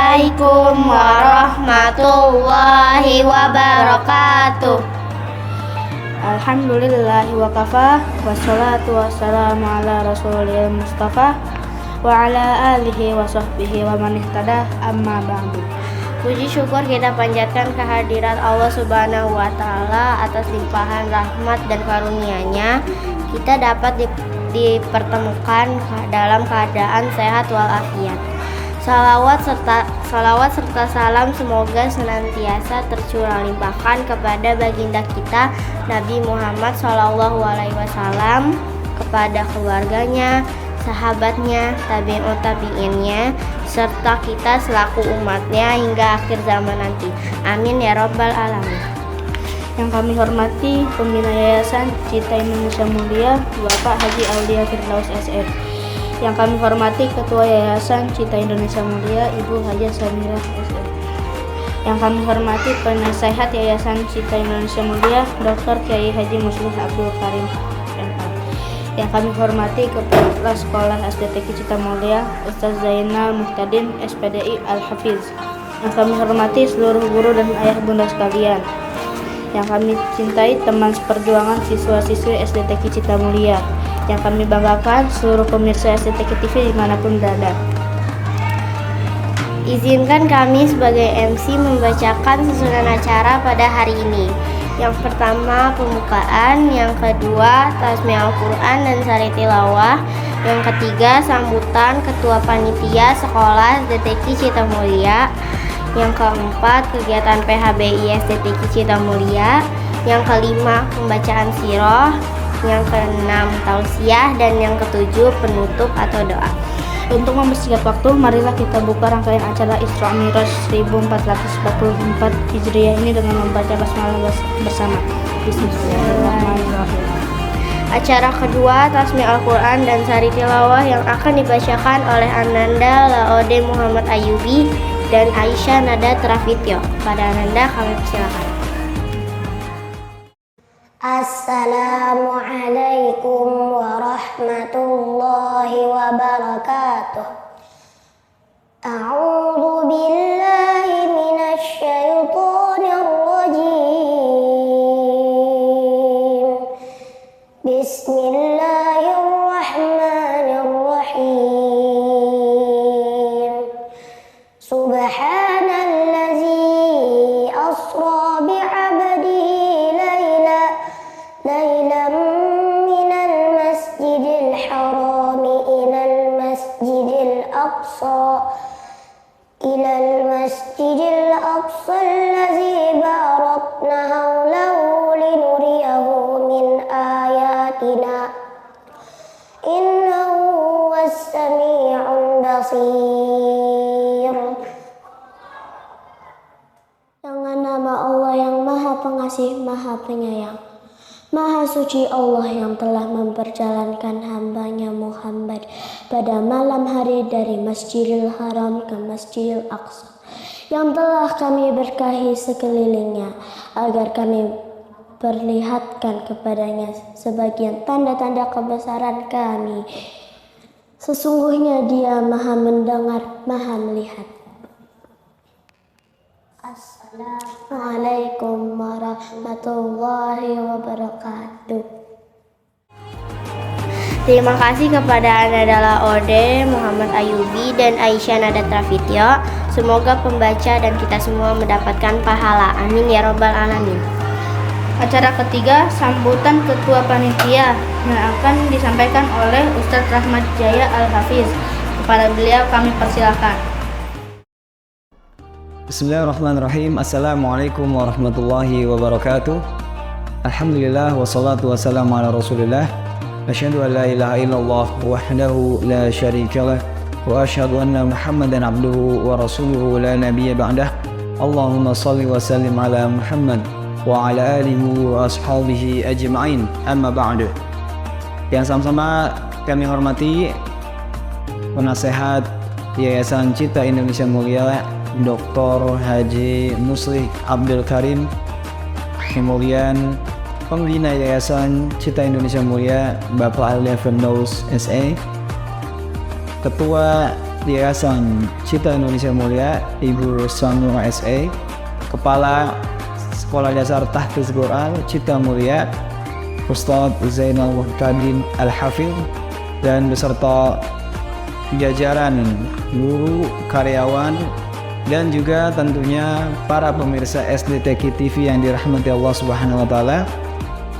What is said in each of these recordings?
Assalamualaikum warahmatullahi wabarakatuh. Alhamdulillahi wa kafa, wassalatu wassalamu ala rasulil mustafa wa ala alihi wa sahbihi wa man ihtada, amma ba'du. Puji syukur kita panjatkan kehadirat Allah Subhanahu wa Ta'ala atas limpahan rahmat dan karunia-Nya. Kita dapat dipertemukan dalam keadaan sehat walafiat. Salawat serta salam semoga senantiasa tercurah limpahkan kepada baginda kita Nabi Muhammad SAW, kepada keluarganya, sahabatnya, tabi'innya, serta kita selaku umatnya hingga akhir zaman nanti. Amin ya rabbal alamin. Yang kami hormati Pembina Yayasan Cita Indonesia Mulia Bapak Haji Aulia Firdaus SR. Yang kami hormati Ketua Yayasan Cita Indonesia Mulia Ibu Haja Samirah SR. Yang kami hormati Penasehat Yayasan Cita Indonesia Mulia Dr. Kiai Haji Muslim Abdul Karim MA. Yang kami hormati Kepala Sekolah SDTQ Cita Mulia Ustaz Zainal Muhtadin SPDI Al-Hafiz. Yang kami hormati seluruh guru dan ayah bunda sekalian. Yang kami cintai teman seperjuangan siswa-siswi SDTQ Cita Mulia. Yang kami banggakan seluruh pemirsa SDTQ TV dimanapun berada. Izinkan kami sebagai MC membacakan susunan acara pada hari ini. Yang pertama pembukaan, yang kedua tasmi Al-Quran dan sari tilawah, yang ketiga sambutan Ketua Panitia Sekolah SDTQ Cita Mulia, yang keempat kegiatan PHBI SDTQ Cita Mulia, yang kelima pembacaan siroh, yang keenam tausiah, dan yang ketujuh penutup atau doa. Untuk mempersingkat waktu, marilah kita buka rangkaian acara Isra Mi'raj 1444 Hijriah ini dengan membaca basmalah bersama. Bismillahirrahmanirrahim. Acara kedua tasmi Al-Quran dan sari tilawah yang akan dibacakan oleh Ananda Laode Muhammad Ayubi dan Aisyah Nada Trafityo. Pada Ananda kami persilakan. Assalamualaikum warahmatullahi wabarakatuh. A'udzu billahi minasy syaithanir rajim. Bismillahirrahmanirrahim. Subhanallazi asra bi'abdihi ليلا من المسجد الحرام إلى المسجد الأقصى الذي باركنا حوله لنريه من آياتنا إنه هو السميع البصير. Dengan nama Allah yang Maha Pengasih, Maha Penyayang. Maha suci Allah yang telah memperjalankan hambanya Muhammad pada malam hari dari Masjidil Haram ke Masjidil Aqsa, yang telah kami berkahi sekelilingnya agar kami perlihatkan kepadanya sebagian tanda-tanda kebesaran kami. Sesungguhnya Dia Maha mendengar, Maha melihat. Assalamualaikum warahmatullahi wabarakatuh. Terima kasih kepada Ananda Ode Muhammad Ayubi dan Aisyah Nada Trafityo. Semoga pembaca dan kita semua mendapatkan pahala. Amin ya rabbal alamin. Acara ketiga sambutan Ketua Panitia yang akan disampaikan oleh Ustaz Rahmat Jaya Al-Hafiz. Kepada beliau kami persilakan. Bismillahirrahmanirrahim. Assalamualaikum warahmatullahi wabarakatuh. Alhamdulillah wassalatu wassalamu ala rasulillah. Asyhadu an la ilaha illallah wahdahu la syarika lah wa asyhadu anna Muhammadan abduhu wa rasuluhu la nabiyya ba'dah. Allahumma salli wa sallim ala Muhammad wa ala alihi wa ashabihi ajma'in. Amma ba'du. Yang sama-sama kami hormati Penasehat Yayasan Cita Indonesia Mulia Dr. Haji Muslim Abdul Karim, kemudian Pembina Yayasan Cita Indonesia Mulia Bapak Aulia Firdaus SE, Ketua Yayasan Cita Indonesia Mulia, Ibu Sanura SA, Kepala Sekolah Dasar Tahfiz Quran Cita Mulia, Ustadz Zainal Muhtadin Al-Hafidh, dan beserta jajaran guru, karyawan, dan juga tentunya para pemirsa SDTK TV yang dirahmati Allah Subhanahu wa Ta'ala,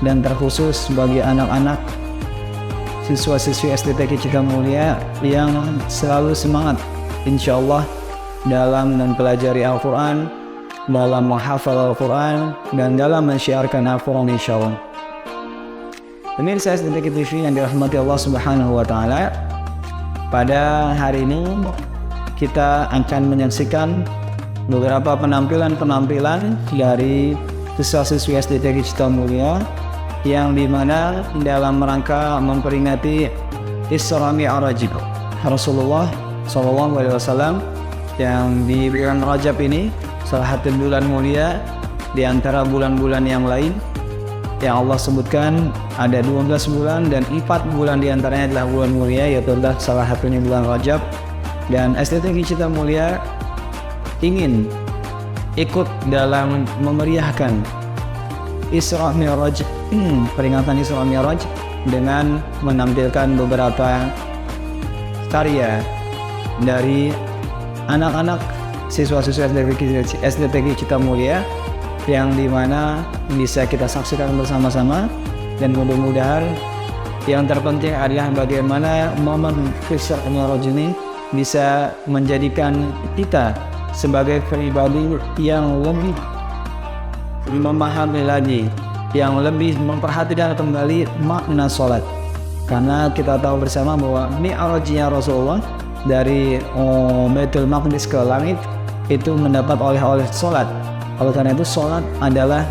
dan terkhusus bagi anak-anak siswa-siswi SDTK Cita Mulia yang selalu semangat insyaallah dalam mempelajari Al-Quran, dalam menghafal Al-Quran, dan dalam mensyiarkan Al-Quran insyaallah. Pemirsa SDTK TV yang dirahmati Allah Subhanahu wa Ta'ala, pada hari ini kita akan menyaksikan beberapa penampilan dari siswa-siswi SDTK Cita Mulia yang dimana dalam rangka memperingati Isra Mi'raj Rasulullah SAW yang di bulan Rajab ini, salah satu bulan mulia di antara bulan-bulan yang lain yang Allah sebutkan ada 12 bulan dan 4 bulan diantaranya adalah bulan mulia, yaitu adalah salah satunya bulan Rajab. Dan SDTK Cita Mulia ingin ikut dalam memeriahkan Isra Mi'raj, peringatan Isra Mi'raj dengan menampilkan beberapa karya dari anak-anak siswa-siswa SDTK Cita Mulia yang dimana bisa kita saksikan bersama-sama, dan mudah-mudahan yang terpenting adalah bagaimana momen Isra Mi'raj ini bisa menjadikan kita sebagai pribadi yang lebih memahami lagi, yang lebih memperhatikan kembali makna sholat, karena kita tahu bersama bahwa Mi'rajnya Rasulullah dari Baitul Maqdis ke langit itu mendapat oleh sholat. Oleh karena itu sholat adalah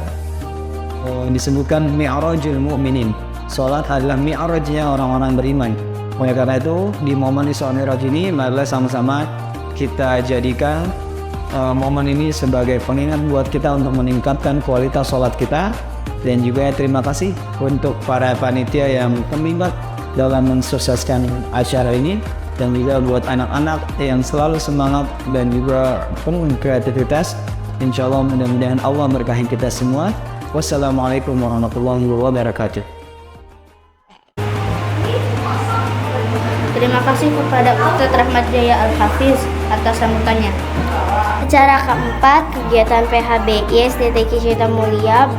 disebutkan Mi'rajul Mu'minin. Sholat adalah Mi'rajnya orang-orang beriman. Oleh karena itu di momen Isra Mi'raj ini marilah sama-sama kita jadikan momen ini sebagai pengingat buat kita untuk meningkatkan kualitas sholat kita. Dan juga terima kasih untuk para panitia yang terlibat dalam mensukseskan acara ini, dan juga buat anak-anak yang selalu semangat dan juga penuh kreativitas. Insyaallah mudah-mudahan Allah berkahi kita semua. Wassalamualaikum warahmatullahi wabarakatuh. Terima kasih kepada Ustadz Rahmat Jaya Al-Hafiz atas sambutannya. Acara keempat, kegiatan PHBI SDTK Cita Mulia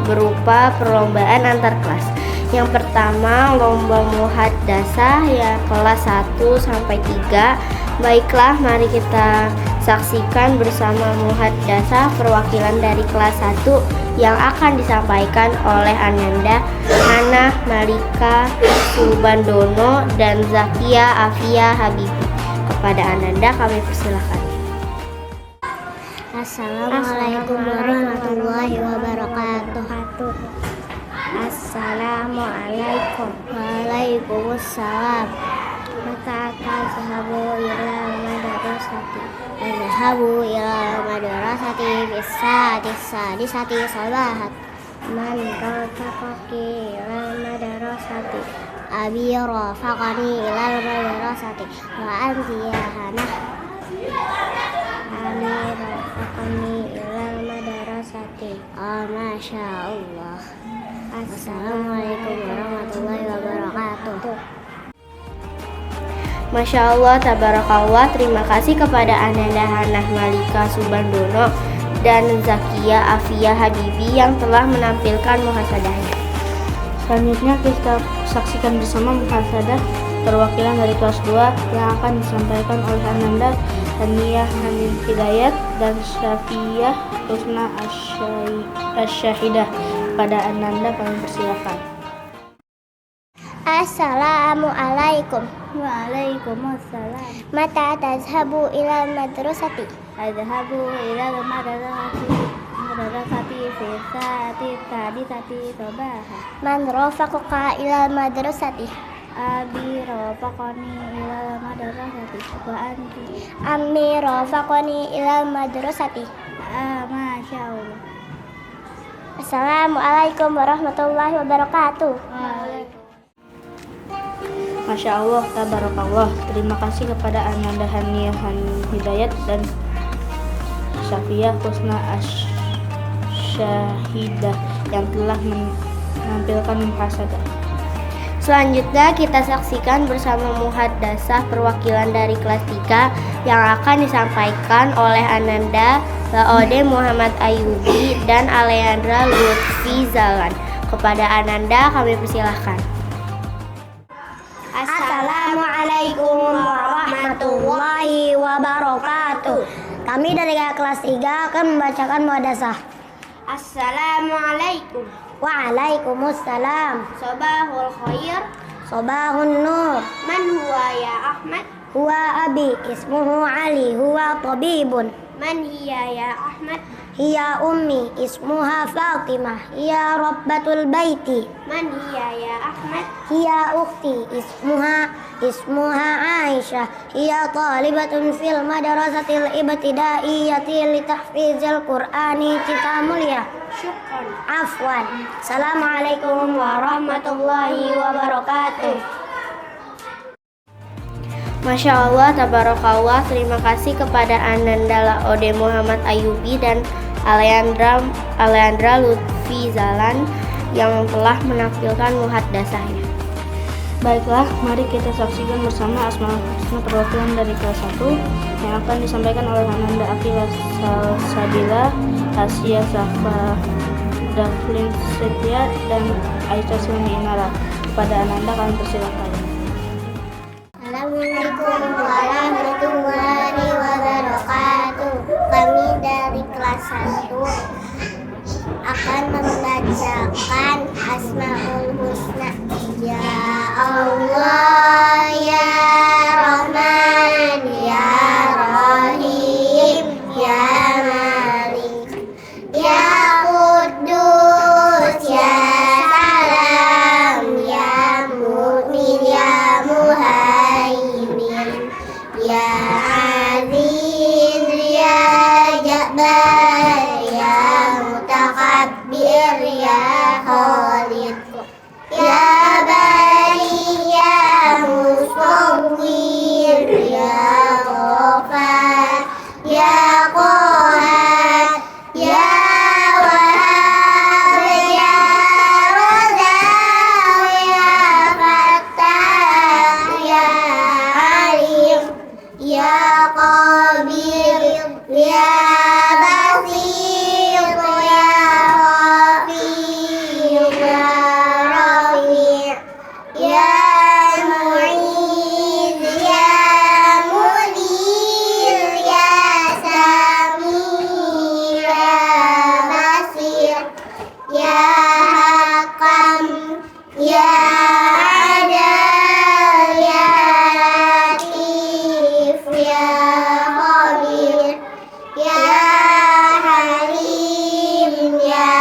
berupa perlombaan antar kelas. Yang pertama, lomba muhadasah ya kelas 1 sampai 3. Baiklah, mari kita saksikan bersama muhadasah perwakilan dari kelas 1 yang akan disampaikan oleh Ananda Hana Malika Subandono dan Zakia Afia Habibi. Kepada Ananda kami persilakan. Assalamualaikum warahmatullahi wabarakatuh. Assalamualaikum. Waalaikumsalam. Mata tazhabu ila madrasati. Tazhabu ila madrasati bis-sadisati sabahat. Man rafaqaki ila madrasati. Abi rafaqani ila madrasati. Wa anti ya Hana. Ami rafaqani ila madrasati. Masya Allah. Assalamualaikum warahmatullahi wabarakatuh. Masya Allah, tabarakallah. Terima kasih kepada Ananda Hanah Malika Subandono dan Zakia Afia Habibi yang telah menampilkan muhasadahnya. Selanjutnya kita saksikan bersama muhasadah perwakilan dari kelas 2 yang akan disampaikan oleh Ananda Haniyah Hamid Hidayat dan Syafiyah Husna Asyahidah. Pada Ananda kami persilakan. Assalamualaikum. Waalaikumsalam. Mata tazhabu ila madrasati. Adhabu ila madrasati fi sadisati sabaha. Man rafaquka ila madrasati. Abi rafaqani ila madrasati. Wa anti. Ammi rafaqani ila madrasati. Masya Allah. Assalamualaikum warahmatullahi wabarakatuh. Masya Allah, tabarakallah. Terima kasih kepada Ananda Hania Hidayat dan Syafiyah Husna Asyahidah yang telah menampilkan muhasadah. Selanjutnya kita saksikan bersama muhadasah perwakilan dari kelas 3 yang akan disampaikan oleh Ananda Laode Muhammad Ayubi dan Aleandra Lutfi Zalan. Kepada Ananda kami persilahkan. Assalamualaikum warahmatullahi wabarakatuh. Kami dari kelas 3 akan membacakan muhadasah. Assalamualaikum. Waalaikumsalam. Sobahul khair. Sobahun nur. Man huwa ya Ahmad? Huwa abi, ismuhu Ali, huwa tabibun. Man hiya ya Ahmad? Hiya ummi, ismuha Fatimah, hiya rabbatul baiti. Man hiya ya Ahmad? Hiya ukhti, ismuha Aisyah, hiya talibatun fil madrasatil ibtidaiyati li tahfizil Qur'ani Cita Mulia. Syukran. Afwan. Assalamualaikum warahmatullahi wabarakatuh. Masya Allah, tabarakallah. Terima kasih kepada Ananda Laode Muhammad Ayubi dan Aleandra Lutfi Zalan yang telah menampilkan muhadasahnya. Baiklah, mari kita saksikan bersama Asmaul Husna perwakilan dari kelas 1 yang akan disampaikan oleh Ananda Akila Salsabila, Asia Safa Daflin Setia, dan Aisyah Silmi Inara. Kepada Ananda kami persilakan. Assalamualaikum warahmatullahi wabarakatuh. Kami dari kelas 1 akan membacakan Asmaul Husna. Ya Allah, ya Rahman, ya Rahim, ya Malik, ya Quddus, ya Salam, ya Mu'min, ya Muhaimin, ya Aziz, ya Jabbar, ya Mutakabbir, ya Khalid, ya Bari, ya Musawwir, ya Ghafar, ya Qahar, ya Wahhab, ya Razzaq, ya Fattah, ya Alim, ya Qabir, ya Basir, ya Rafi', ya Rafi', ya Mu'iz, ya Munir, ya Sami', ya Basir, ya Hakam, ya Adal, ya Latif, ya Khabir, ya Halim, ya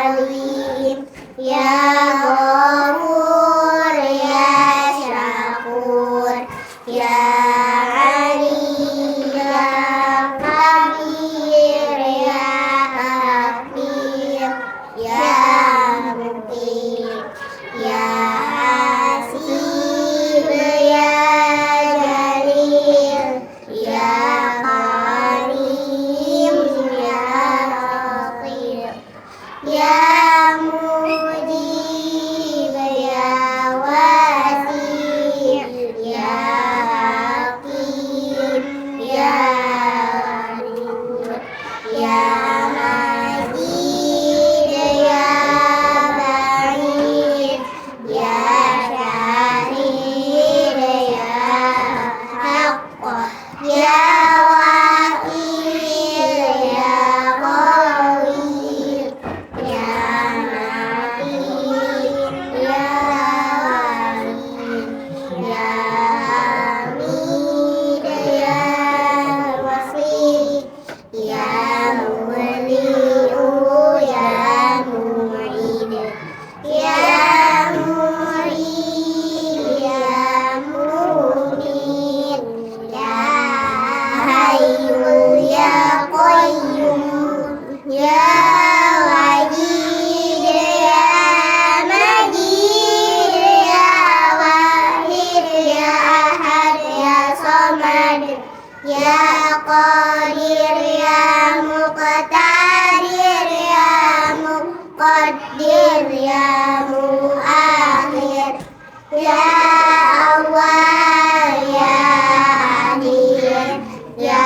Alim, ya Ghafur, ya Syakur, ya Ali, ya Kabir, ya Hafiz, ya Muqim, ya Hasib, ya Jalil, ya Karim, ya Latif, ya Mujib, ya Wasi', ya Hakim, ya Wadud, ya Majid, ya Ba'id, ya Syahid, ya Haqq, ya Wakil, ya Qawi, ya Matin, ya Wali, ya Hamid, ya Wasi', ya Muli'u, ya Mu'id, ya Mu'id, ya Mu'min, ya Hayyu, ya Qayyum, ya Wajid, ya Majid, ya Wahid, ya muakhir, ya awal ya akhir, ya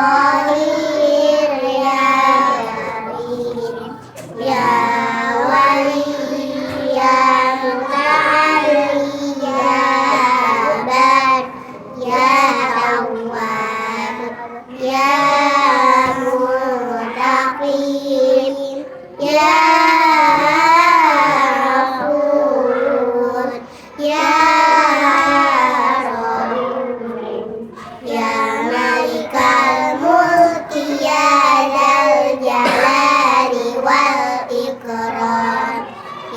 qahir ya karim, ya wali ya muta'alli ya bar, ya tawwab ya mutaqim, ya ghafur, ya rahim, ya malikal mulki ya dzal jalali wal ikram,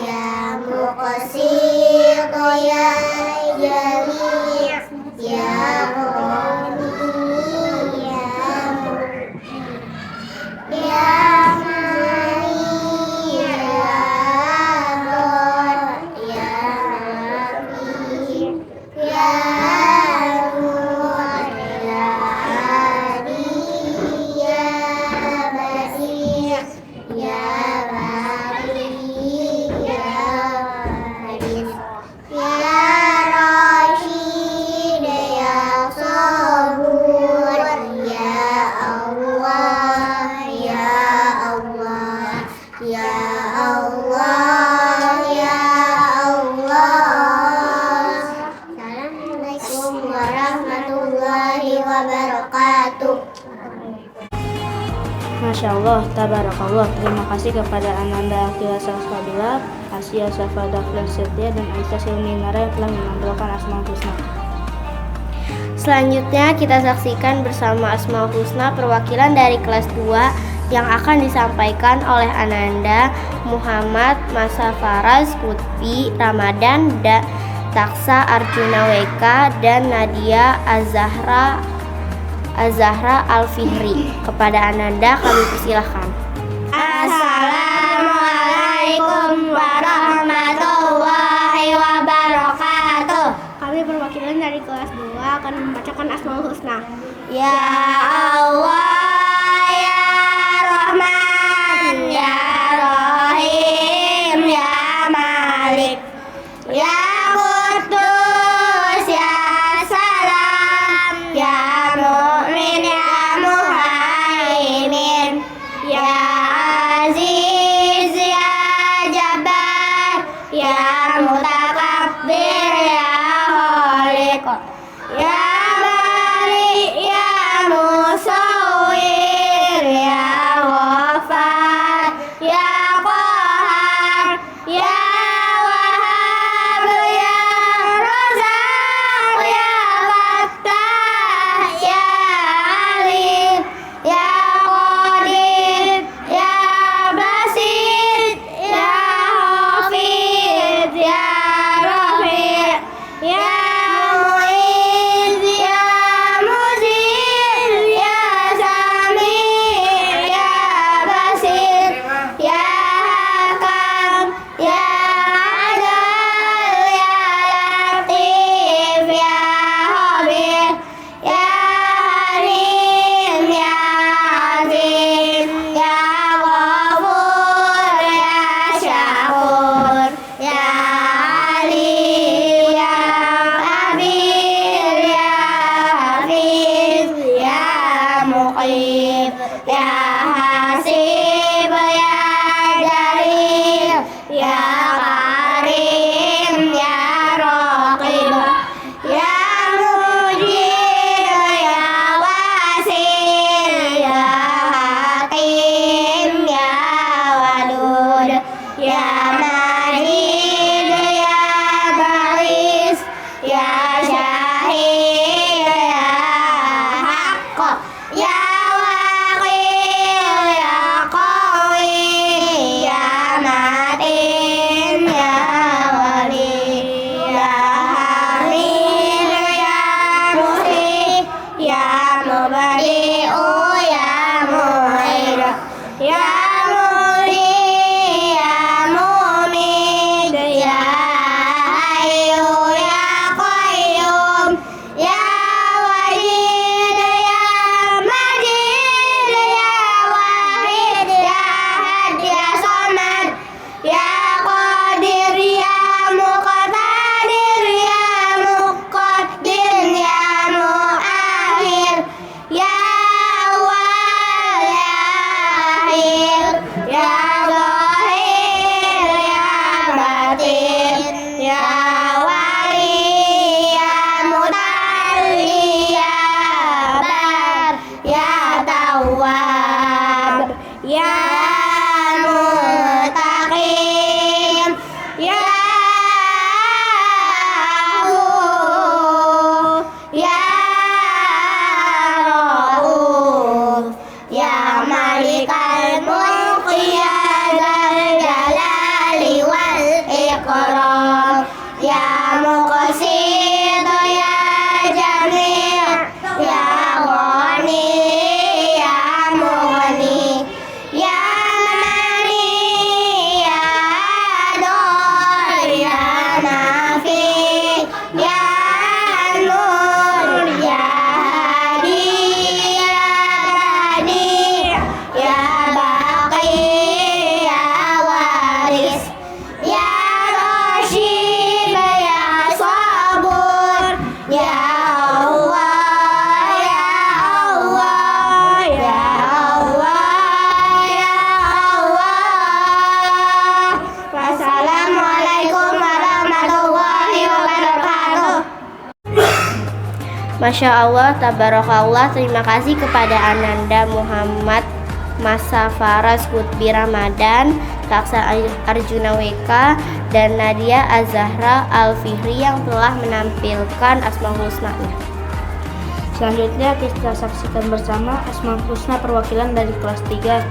ya muqsit ya jami' ya ghani ya ya mani ya dhar ya nafi ya nur ya hadi ya badi ya bari ya haris ya rashid ya sabur ya Allah ya Allah ya Allah ya Allah. Assalamualaikum warahmatullahi wabarakatuh. Masya Allah, tabarakallah. Terima kasih kepada Ananda Akila Salsabila, Asia Safada Setia, dan Aisyah Silminara yang telah menampilkan Asmaul Husna. Selanjutnya kita saksikan bersama Asmaul Husna perwakilan dari kelas 2 yang akan disampaikan oleh Ananda, Muhammad, Masa Faraz, Lutfi, Ramadan, Taksa, Arjuna WK, dan Nadia Azahra Al-Fihri. Kepada Ananda kami persilahkan. Assalamualaikum warahmatullahi wabarakatuh. Kami perwakilan dari kelas 2 akan membacakan Asmaul Husna. Ya Allah ya Rahman ya Rahim ya Malik ya Qudus ya Salam ya Mu'min ya Muhaimin ya Aziz ya Jabbar ya Mutakabbir ya Khaliq ya Bari ya Musawwir ya Ghaffar ya Qahar ya Wahhab ya Razak ya Fattah ya Alim ya Qadir ya Basit ya Hafid ya Rafi' ya Mu'izz ya Muzil ya Sami' ya Basir ya Hakam ya Ya Wali Ya Mutalli Ya Bar Ya Tawwab Ya Muttaqin Ya Ya Rauf Ya Malikal Mulk Ya Dzal Jalali wal Ikram Ya Muqsit Ya Jami' Ya Ghani Ya Mughni Ya Mani Ya Ador Ya Nafi Ya Nur Ya Hadi Ya Badi Ya Baqi Ya Waris Ya Rashid Ya Sabur Ya Allah Ya Allah Ya Allah Ya Allah. Wassalamualaikum warahmatullahi wabarakatuh. Masya Allah, tabarakallah. Terima kasih kepada Ananda Muhammad Masafaras Kutbi Ramadan, Taksa Arjuna WK, dan Nadia Azahra Al-Fihri yang telah menampilkan Asmaul Husna-nya. Selanjutnya kita saksikan bersama Asmaul Husna perwakilan dari kelas 3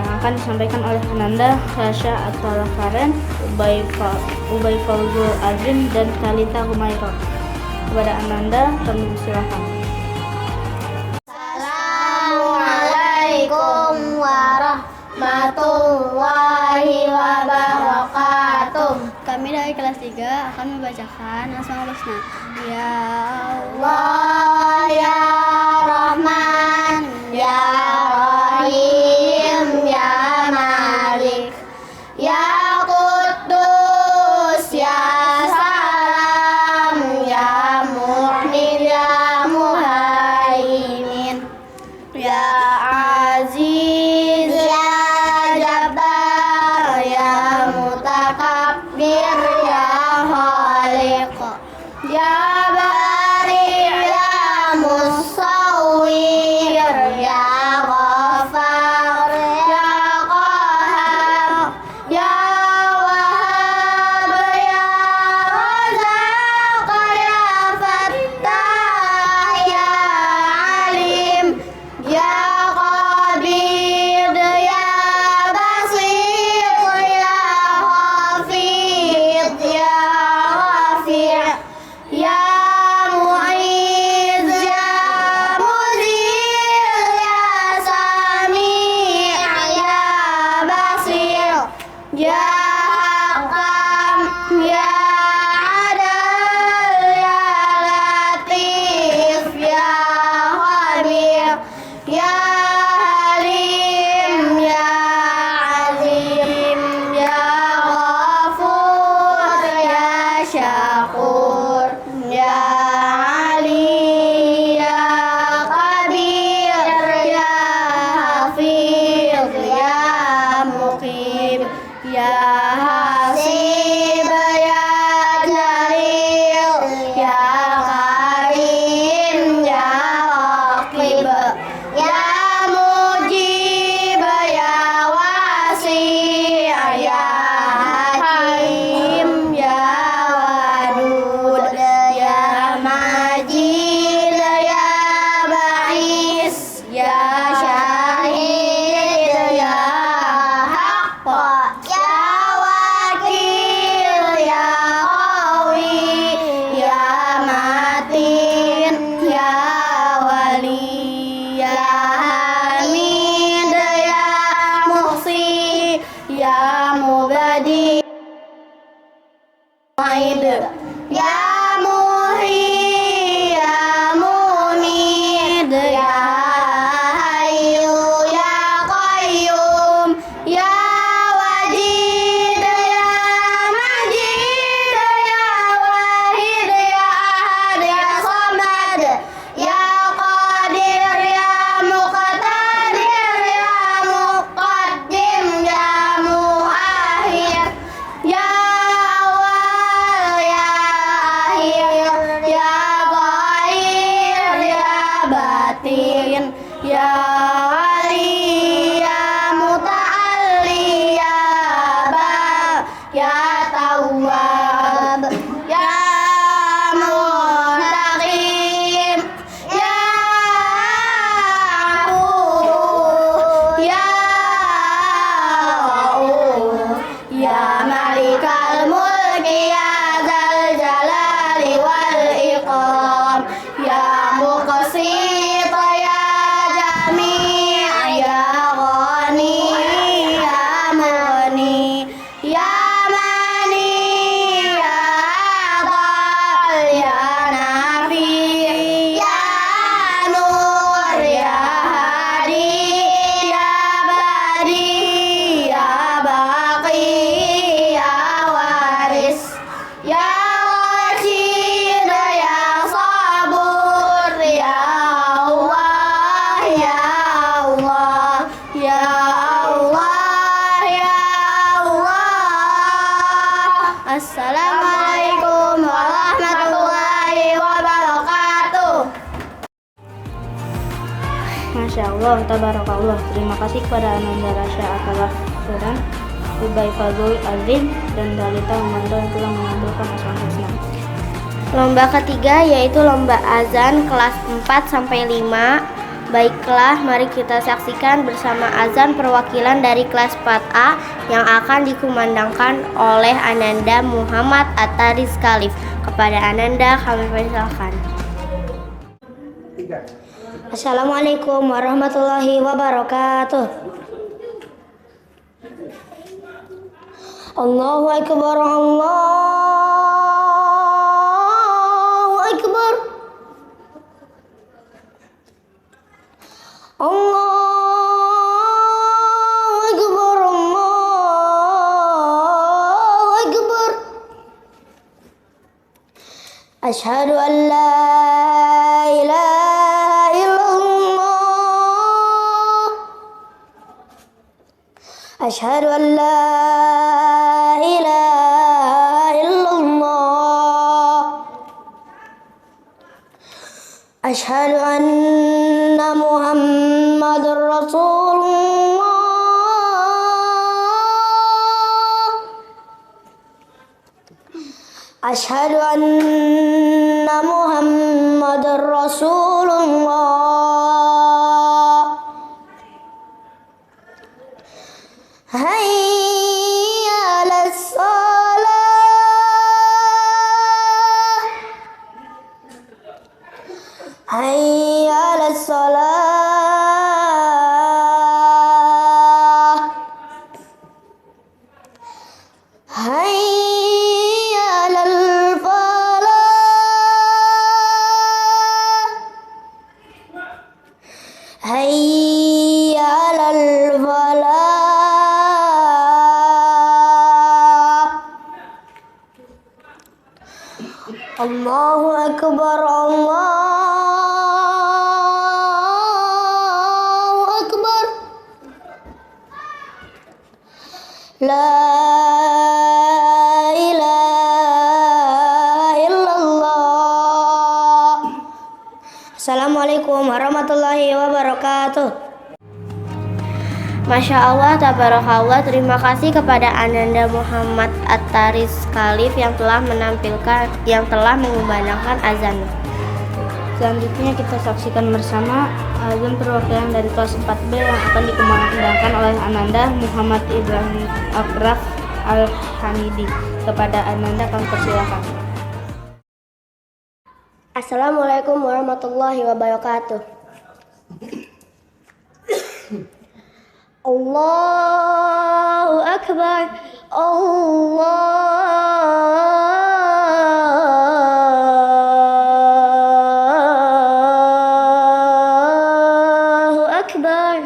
yang akan disampaikan oleh Ananda, Rasya Atala Karen, Ubay Fauzul Azim, dan Kalita Humairah. Kepada Ananda, kami silakan. Assalamualaikum warahmatullahi wabarakatuh. Kami dari kelas 3 akan membacakan Asmaul Husna. Ya Allah Ya Rahman Ya Rahim Ya Malik Ya Quddus Ya Salam Ya Mu'min Ya Muhaimin Ya Aziz Ya Jabbar Ya Mutakabbir Ya Khaliq Ya Bari Ya Musawwir Ya Ghaffar Ya Qahhar Ya Wahhab Ya Razaq Ya Fattah Ya Alim Ya Qabid Ya Basit Ya Hafid Ya Rafi' Ya Mu'iz Ya Muzil Ya Sami' Ya Basir Ya Hakam Ya Adal Ya Latif Ya Khabir Ya Halim Ya Azim Ya Ghafur Ya Syakur Ya Ali Ya Kabir Ya Hafiz Ya Muqim Ya Hasib Ya Jalil Ya Karim Ya Raqib Ya Mujib Ya Wasi' Ya Hakim Ya Wadud Ya Majid Ya Ba'is Ya Syahid Ya Haqq Ya Wakil Ya Qawi Ya Matin Ya Wali Ya Hamid Ya Muhsi Ya Mubadi Ya Muhyi Ya Mumid Ya Hayyu Ya Qayyum Ya Wajid Ya Majid Ya Wahid Ya Ahad Ya Samad Ya Qadir Ya Muqtadir Ya Muqaddim Ya Muakhir Ya Awal Wassalamualaikum warahmatullahi wabarakatuh. Masya Allah, tabarakallah. Terima kasih kepada Ananda Rasya Akalaf Furan, Ubay Fadul Azim, dan Dalita Umando yang telah mengambilkan Asmaul Husna. Lomba ketiga yaitu lomba azan kelas 4 sampai 5. Baiklah, mari kita saksikan bersama azan perwakilan dari kelas 4A yang akan dikumandangkan oleh Ananda Muhammad At-Taris Khalif. Kepada Ananda kami persilakan. Assalamualaikum warahmatullahi wabarakatuh. Allahu Akbar, Allahu Akbar, Allahu Akbar, Allahu Akbar. Asyhadu an la ilaha illallah, asyhadu an la ilaha illallah, asyhadu anna Muhammadur Rasulullah, asyhadu anna Muhammadur Rasulullah. Hayya 'alas shalah, hayya 'alas shalah, hayya 'alal falah, hayya 'alal falah. Allahu Akbar, Allahu Akbar. La ilaha illallah. Assalamualaikum warahmatullahi wabarakatuh. Masya Allah, tabarakallah. Terima kasih kepada Ananda Muhammad At-Taris Khalif yang telah mengumandangkan azan. Selanjutnya kita saksikan bersama azan perwakilan dari kelas 4B yang akan dikumandangkan oleh Ananda Muhammad Ibrahim Akraf Al-Hamidi. Kepada Ananda kami persilakan. Assalamualaikum warahmatullahi wabarakatuh. Allahu Akbar, Allahu Akbar,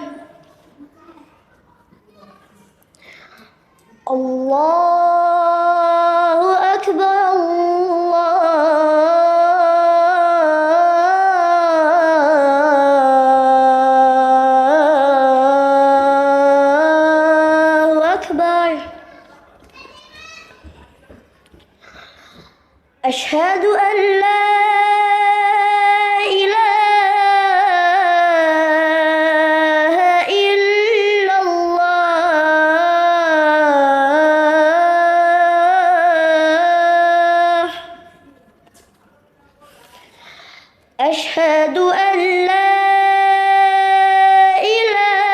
Allahu Akbar, Allahu Akbar. Asyhadu an la ilaha illallah. Asyhadu an la ilaha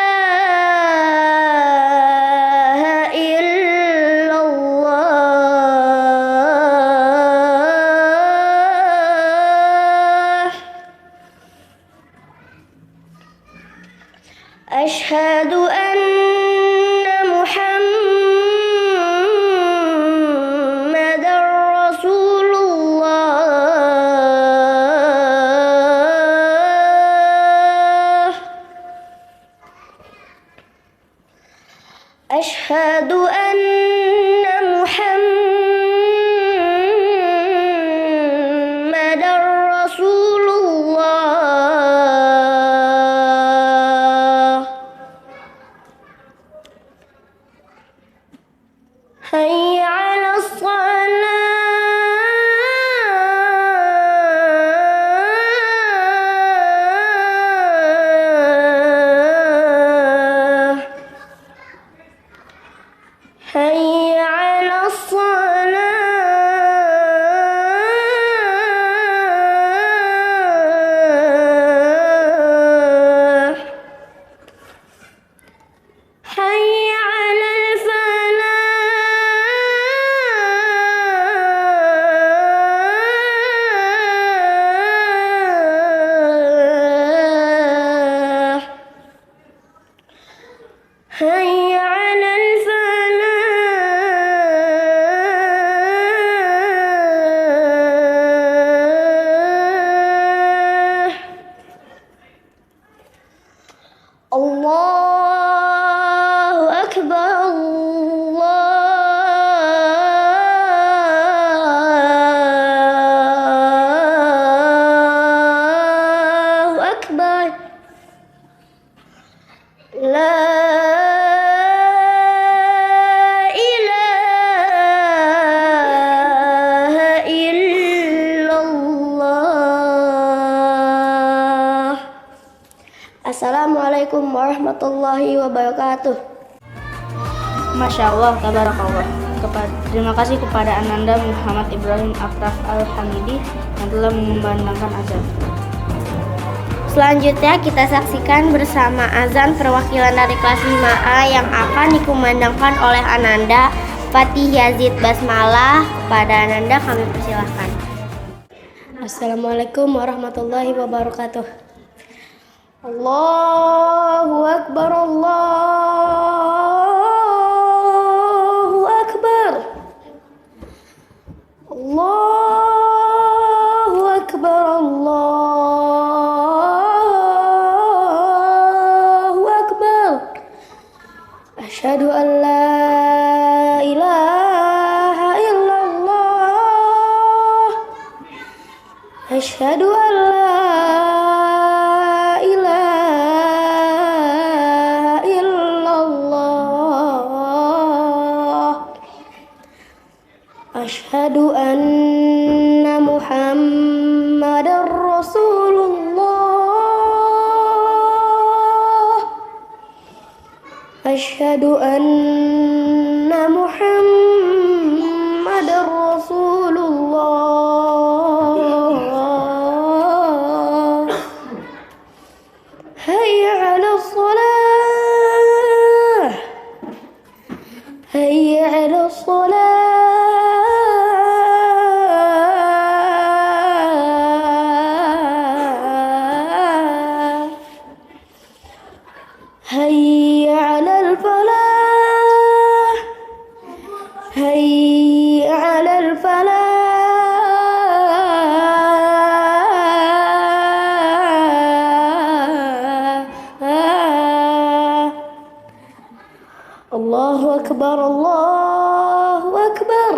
illallah. Assalamualaikum warahmatullahi wabarakatuh. Masya Allah, tabarakallah. Terima kasih kepada Ananda Muhammad Ibrahim Akraf Al-Hamidi yang telah mengumandangkan azan. Selanjutnya kita saksikan bersama azan perwakilan dari kelas 5A yang akan dikumandangkan oleh Ananda Fatih Yazid Basmalah. Kepada Ananda kami persilahkan. Assalamualaikum warahmatullahi wabarakatuh. Allahu Akbar, Allahu Akbar, Allahu Akbar, Allahu Akbar. Asyhadu an la ilaha illallah, asyhadu an la ilaha illallah, asyhadu anna Muhammadar Rasulullah, asyhadu anna Muhammadar Rasulullah. Hayya 'alas shalah, hayya 'alas shalah, hayya 'alal falah, hayya 'alal falah. Allahu Akbar, Allahu Akbar,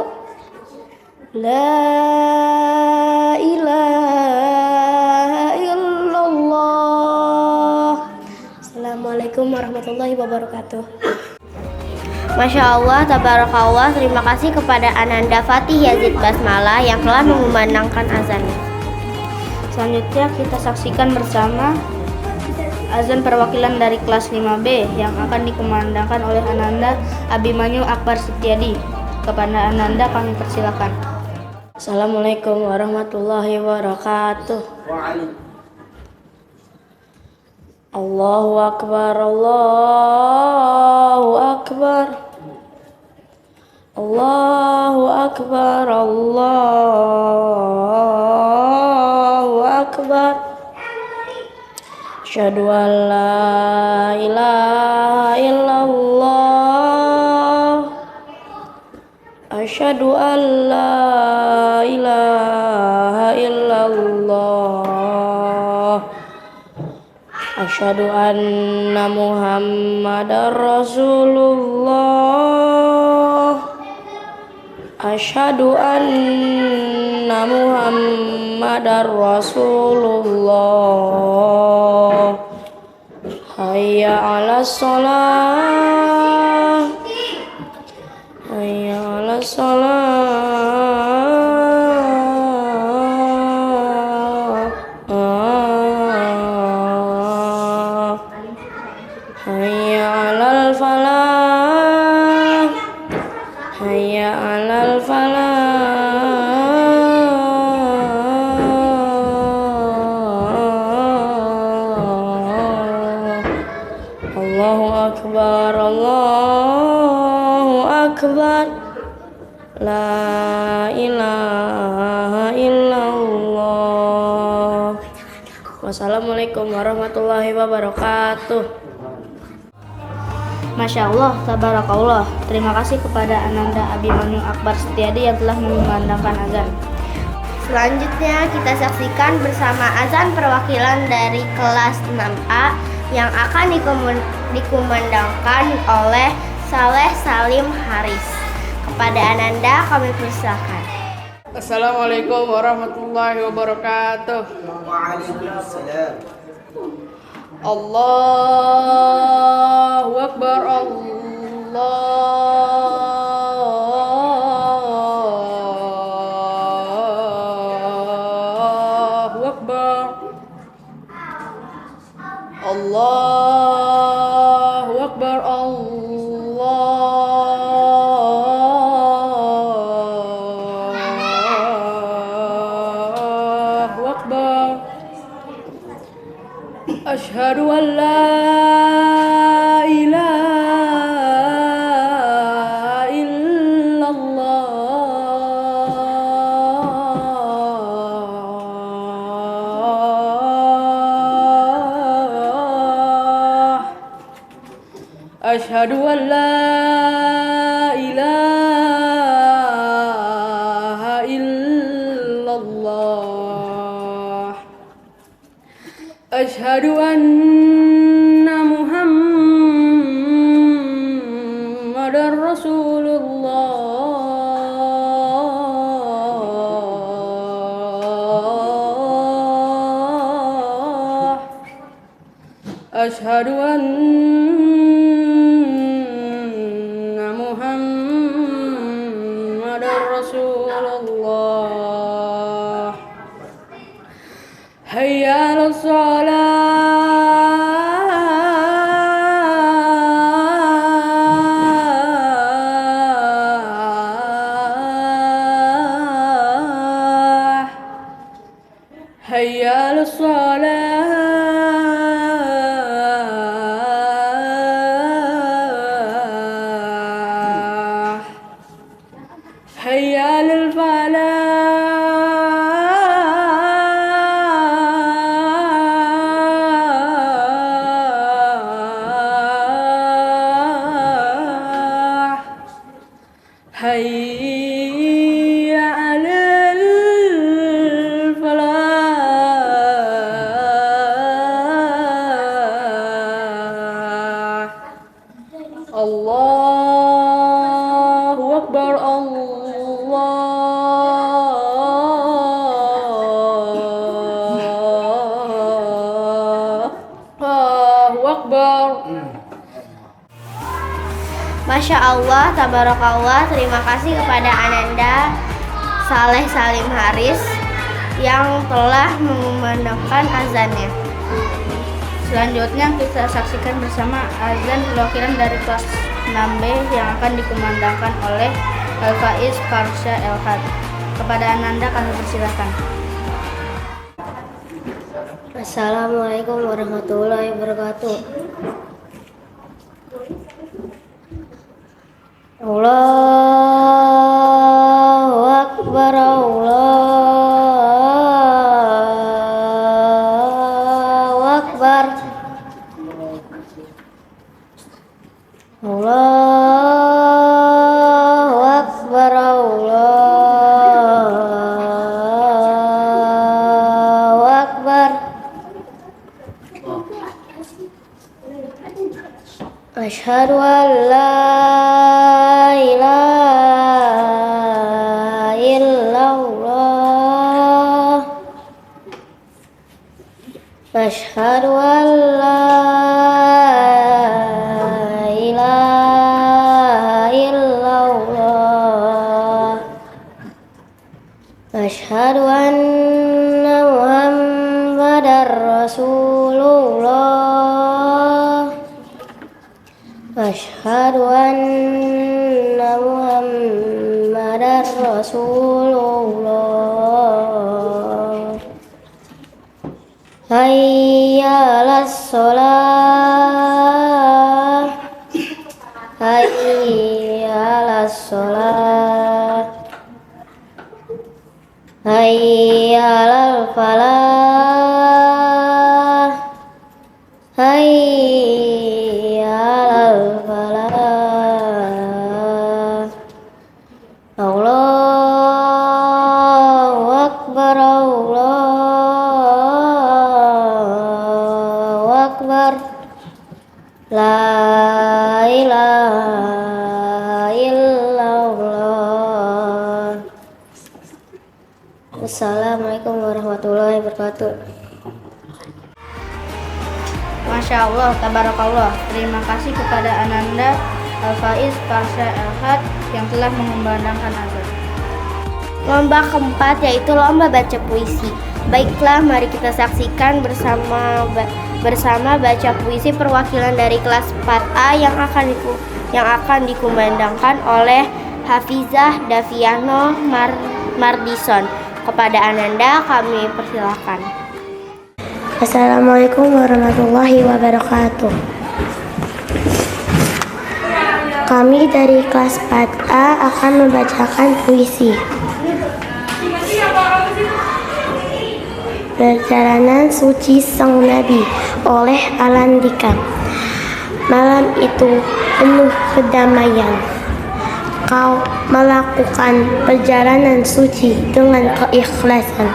la ilaha illallah. Assalamualaikum warahmatullahi wabarakatuh. Masya Allah, tabarakallah. Terima kasih kepada Ananda Fatih Yazid Basmalah yang telah mengumandangkan azan. Selanjutnya kita saksikan bersama azan perwakilan dari kelas 5B yang akan dikumandangkan oleh Ananda Abimanyu Akbar Setiadi. Kepada Ananda kami persilakan. Assalamualaikum warahmatullahi wabarakatuh. Allahu Akbar, Allahu Akbar, Allahu Akbar, Allahu Akbar. Asyhadu an la ilaha illallah, asyhadu an la ilaha illallah, asyhadu anna Muhammadar Rasulullah, asyhadu anna Muhammadar Rasulullah. Hayya 'alas shalah, hayya 'alas shalah, hayya 'alal falah, hayya 'alal falah. Allahu Akbar, Allahu Akbar, la ilaha illallah. Wassalamualaikum warahmatullahi wabarakatuh. Masya Allah, tabarakallah. Terima kasih kepada Ananda Abimanyu Akbar Setiadi yang telah mengumandangkan azan. Selanjutnya kita saksikan bersama azan perwakilan dari kelas 6A yang akan dikumandangkan oleh Saleh Salim Haris. Kepada Ananda kami persilakan. Assalamualaikum warahmatullahi wabarakatuh. Allahu Akbar, Allahu Akbar, Allah Asyhadu an la ilaha illallah. Asyhadu an la ilaha illallah. Asyhadu anna Muhammadar Rasulullah. Asyhadu anna Muhammadar Rasulullah. Hayya 'alas shalah. Hayya 'alas shalah. Hayya 'alal falah. Hayya 'alal falah. Allahu Akbar, Allahu Akbar. Masya Allah, tabarakallah. Terima kasih kepada Ananda Saleh Salim Haris yang telah mengumandangkan azannya. Selanjutnya kita saksikan bersama azan perwakilan dari kelas 6B yang akan dikumandangkan oleh Al-Faiz Farsha Elhad. Kepada Ananda kami persilakan. Assalamualaikum warahmatullahi wabarakatuh. Allahu Akbar, Allahu Akbar. Allahu Akbar, Allahu Akbar. Asyhadu an la ilaha illallah. Asyhadu an la ilaha illallah. Asyhadu anna Muhammadar Rasulullah. Asyhadu anna Muhammadar Rasulullah. Hayya 'alas shalah. Hayya 'alas shalah. Hayya 'alal falah. Hayya 'alal falah. Allahu Akbar, Allahu Akbar. La ilaha illallah. Wassalamualaikum warahmatullahi wabarakatuh. Masya Allah, tabarakallah. Terima kasih kepada Ananda Al-Faiz Farsha Elhad yang telah mengumandangkan azan. Lomba keempat yaitu lomba baca puisi. Baiklah, mari kita saksikan bersama baca puisi perwakilan dari kelas 4A yang akan dikumandangkan oleh Hafizah Daviano Mardison. Kepada Ananda kami persilakan. Assalamualaikum warahmatullahi wabarakatuh. Kami dari kelas 4A akan membacakan puisi. Perjalanan Suci Sang Nabi oleh Alan Dika. Malam itu penuh kedamaian. Kau melakukan perjalanan suci dengan keikhlasan,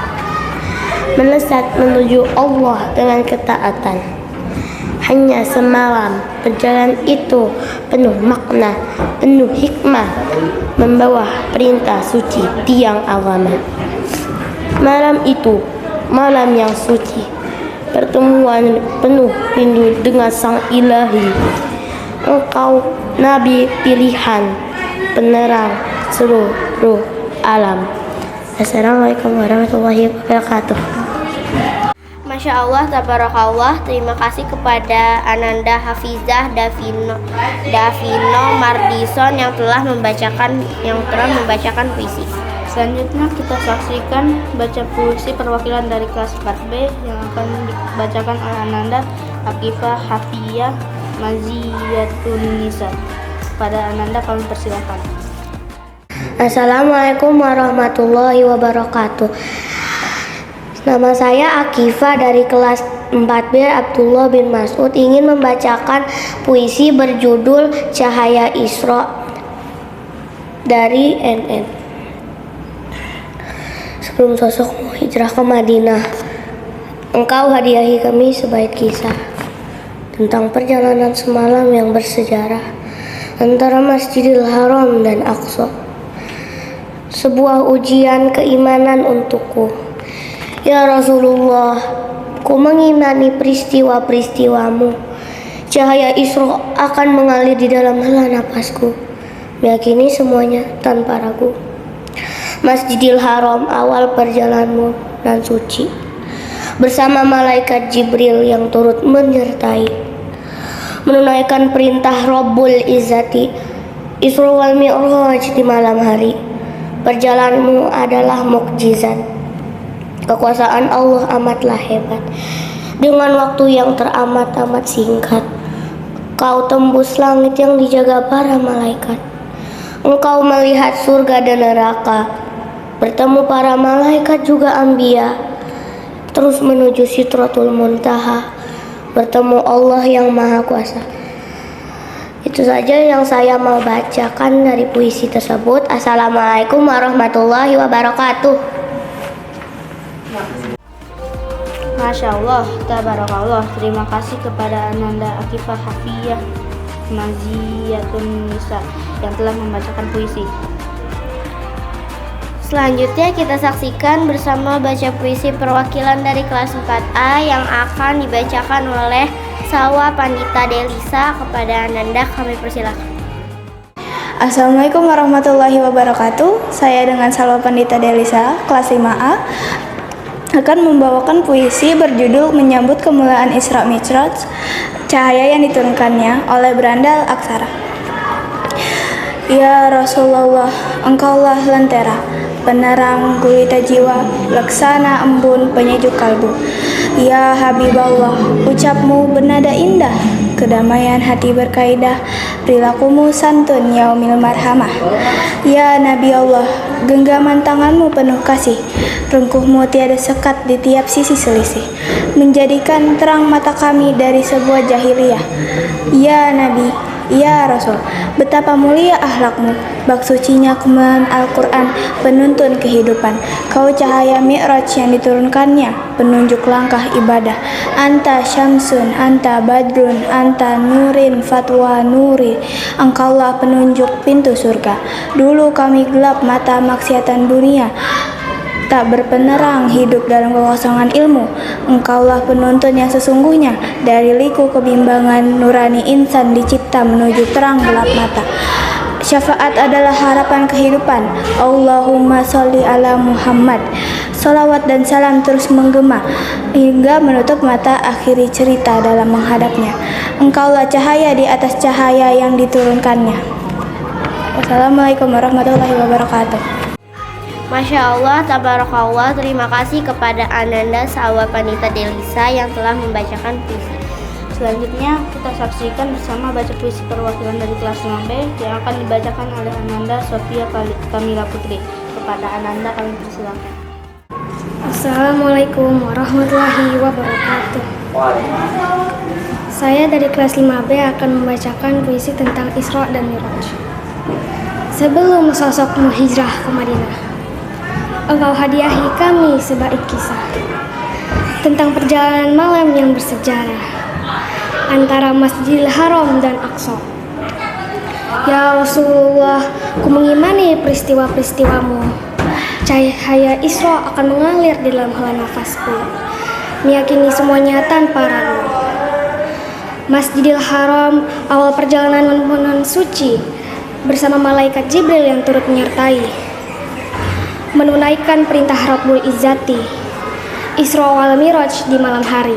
melesat menuju Allah dengan ketaatan. Hanya semalam perjalanan itu penuh makna, penuh hikmah, membawa perintah suci tiang agama. Malam itu malam yang suci, pertemuan penuh rindu dengan Sang Ilahi. Engkau Nabi pilihan, penerang seluruh alam. Assalamualaikum warahmatullahi wabarakatuh. Masya Allah, tabarakallah. Terima kasih kepada Ananda Hafizah Davino Mardison yang telah membacakan puisi. Selanjutnya kita saksikan baca puisi perwakilan dari kelas 4B yang akan dibacakan oleh Ananda Akifah Hafiyah Maziyatun Nisa. Pada Ananda kami persilakan. Assalamualaikum warahmatullahi wabarakatuh. Nama saya Akifah dari kelas 4B Abdullah bin Mas'ud ingin membacakan puisi berjudul Cahaya Isra dari NN. Sebelum sosokmu hijrah ke Madinah, engkau hadiahi kami sebaik kisah tentang perjalanan semalam yang bersejarah antara Masjidil Haram dan Aqsa. Sebuah ujian keimanan untukku. Ya Rasulullah, ku mengimani peristiwa-peristiwamu. Cahaya Isra akan mengalir di dalam hela napasku, meyakini semuanya tanpa ragu. Masjidil Haram awal perjalananmu dan suci, bersama malaikat Jibril yang turut menyertai, menunaikan perintah Rabbul Izzati. Isra wal Mi'raj di malam hari. Perjalananmu adalah mukjizat. Kekuasaan Allah amatlah hebat. Dengan waktu yang teramat-amat singkat, kau tembus langit yang dijaga para malaikat. Engkau melihat surga dan neraka, bertemu para malaikat juga anbiya, terus menuju Sidratul Muntaha, bertemu Allah yang Maha Kuasa. Itu saja yang saya mau bacakan dari puisi tersebut. Assalamualaikum warahmatullahi wabarakatuh. Masya Allah, tabarakallah. Terima kasih kepada Ananda Akifah Hafiyah Maziyatun Nisa yang telah membacakan puisi. Selanjutnya kita saksikan bersama baca puisi perwakilan dari kelas 4A yang akan dibacakan oleh Salwa Pandita Delisa. Kepada Ananda kami persilakan. Assalamualaikum warahmatullahi wabarakatuh. Saya dengan Salwa Pandita Delisa, kelas 5A, akan membawakan puisi berjudul Menyambut Kemuliaan Isra Mi'raj, Cahaya yang Diturunkannya oleh Brandal Aksara. Ya Rasulullah, engkaulah lentera, penerang gulita jiwa, laksana embun penyejuk kalbu. Ya Habiballah, ucapmu bernada indah, kedamaian hati berkaidah, perilakumu santun yaumil marhamah. Ya Nabi Allah, genggaman tanganmu penuh kasih, rengkuhmu tiada sekat di tiap sisi selisih, menjadikan terang mata kami dari sebuah jahiliyah. Ya Nabi, ya Rasul, betapa mulia akhlakmu, bak sucinya kemuliaan Al-Quran, penuntun kehidupan. Kau cahaya Mi'raj yang diturunkannya, penunjuk langkah ibadah. Anta syamsun, anta badrun, anta nurin fatwa nuri. Engkaulah penunjuk pintu surga. Dulu kami gelap mata maksiatan dunia, tak berpenerang hidup dalam kekosongan ilmu. Engkaulah penuntun yang sesungguhnya, dari liku kebimbangan nurani insan dicipta menuju terang gelap mata. Syafaat adalah harapan kehidupan. Allahumma sholli ala Muhammad. Salawat dan salam terus menggema hingga menutup mata akhiri cerita dalam menghadapnya. Engkaulah cahaya di atas cahaya yang diturunkannya. Wassalamualaikum warahmatullahi wabarakatuh. Masya Allah, tabarakallah. Terima kasih kepada Ananda sahabat Panita Delisa yang telah membacakan puisi. Selanjutnya kita saksikan bersama baca puisi perwakilan dari kelas 5B yang akan dibacakan oleh Ananda Sofia Kamila Putri. Kepada Ananda kami persilakan. Assalamualaikum warahmatullahi wabarakatuh. Saya dari kelas 5B akan membacakan puisi tentang Isra dan Mi'raj. Sebelum sosokmu hijrah ke Madinah, engkau hadiahi kami sebaik kisah tentang perjalanan malam yang bersejarah antara Masjidil Haram dan Aqsa. Ya Rasulullah, ku mengimani peristiwa-peristiwamu. Cahaya Isra akan mengalir di dalam hela nafasku, meyakini semuanya tanpa ragu. Masjidil Haram, awal perjalanan menuju suci, bersama malaikat Jibril yang turut menyertai, menunaikan perintah Rabbul Izzati, Isra wal Mi'raj di malam hari.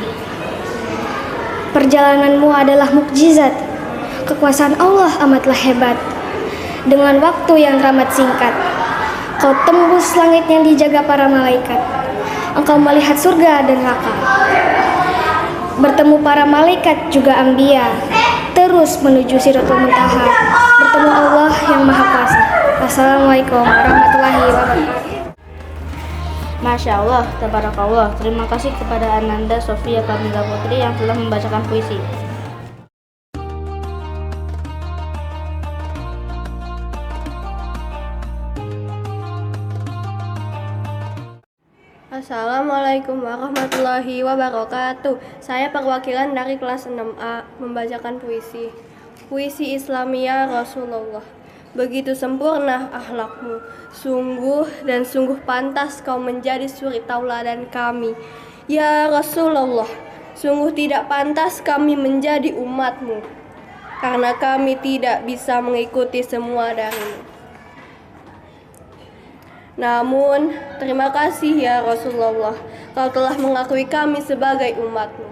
Perjalananmu adalah mukjizat, kekuasaan Allah amatlah hebat. Dengan waktu yang teramat singkat, kau tembus langit yang dijaga para malaikat. Engkau melihat surga dan neraka, bertemu para malaikat juga anbiya, terus menuju Sidratul Muntaha, bertemu Allah yang Maha Kuasa. Assalamualaikum warahmatullahi wabarakatuh. Masya Allah, tabarakallah. Terima kasih kepada Ananda Sofia Kamila Putri yang telah membacakan puisi. Assalamualaikum warahmatullahi wabarakatuh. Saya perwakilan dari kelas 6A membacakan puisi. Puisi Islamiyah Rasulullah. Begitu sempurna akhlakmu, sungguh dan sungguh pantas kau menjadi suri tauladan kami. Ya Rasulullah, sungguh tidak pantas kami menjadi umatmu, karena kami tidak bisa mengikuti semua darimu. Namun, terima kasih ya Rasulullah, kau telah mengakui kami sebagai umatmu.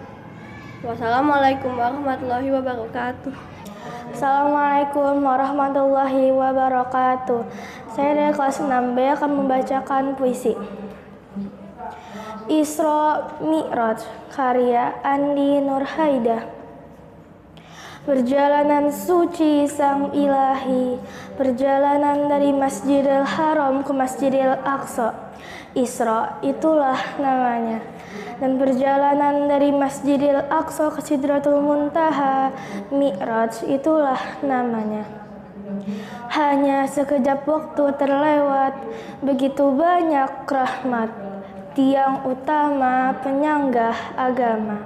Wassalamualaikum warahmatullahi wabarakatuh. Assalamualaikum warahmatullahi wabarakatuh. Saya dari kelas 6B akan membacakan puisi. Isra Mi'raj karya Andi Nurhaida. Perjalanan suci sang ilahi, perjalanan dari Masjidil Haram ke Masjidil Aqsa. Isra itulah namanya. Dan perjalanan dari Masjidil Aqsa ke Sidratul Muntaha, Mi'raj itulah namanya. Hanya sekejap waktu terlewat, begitu banyak rahmat, tiang utama penyanggah agama.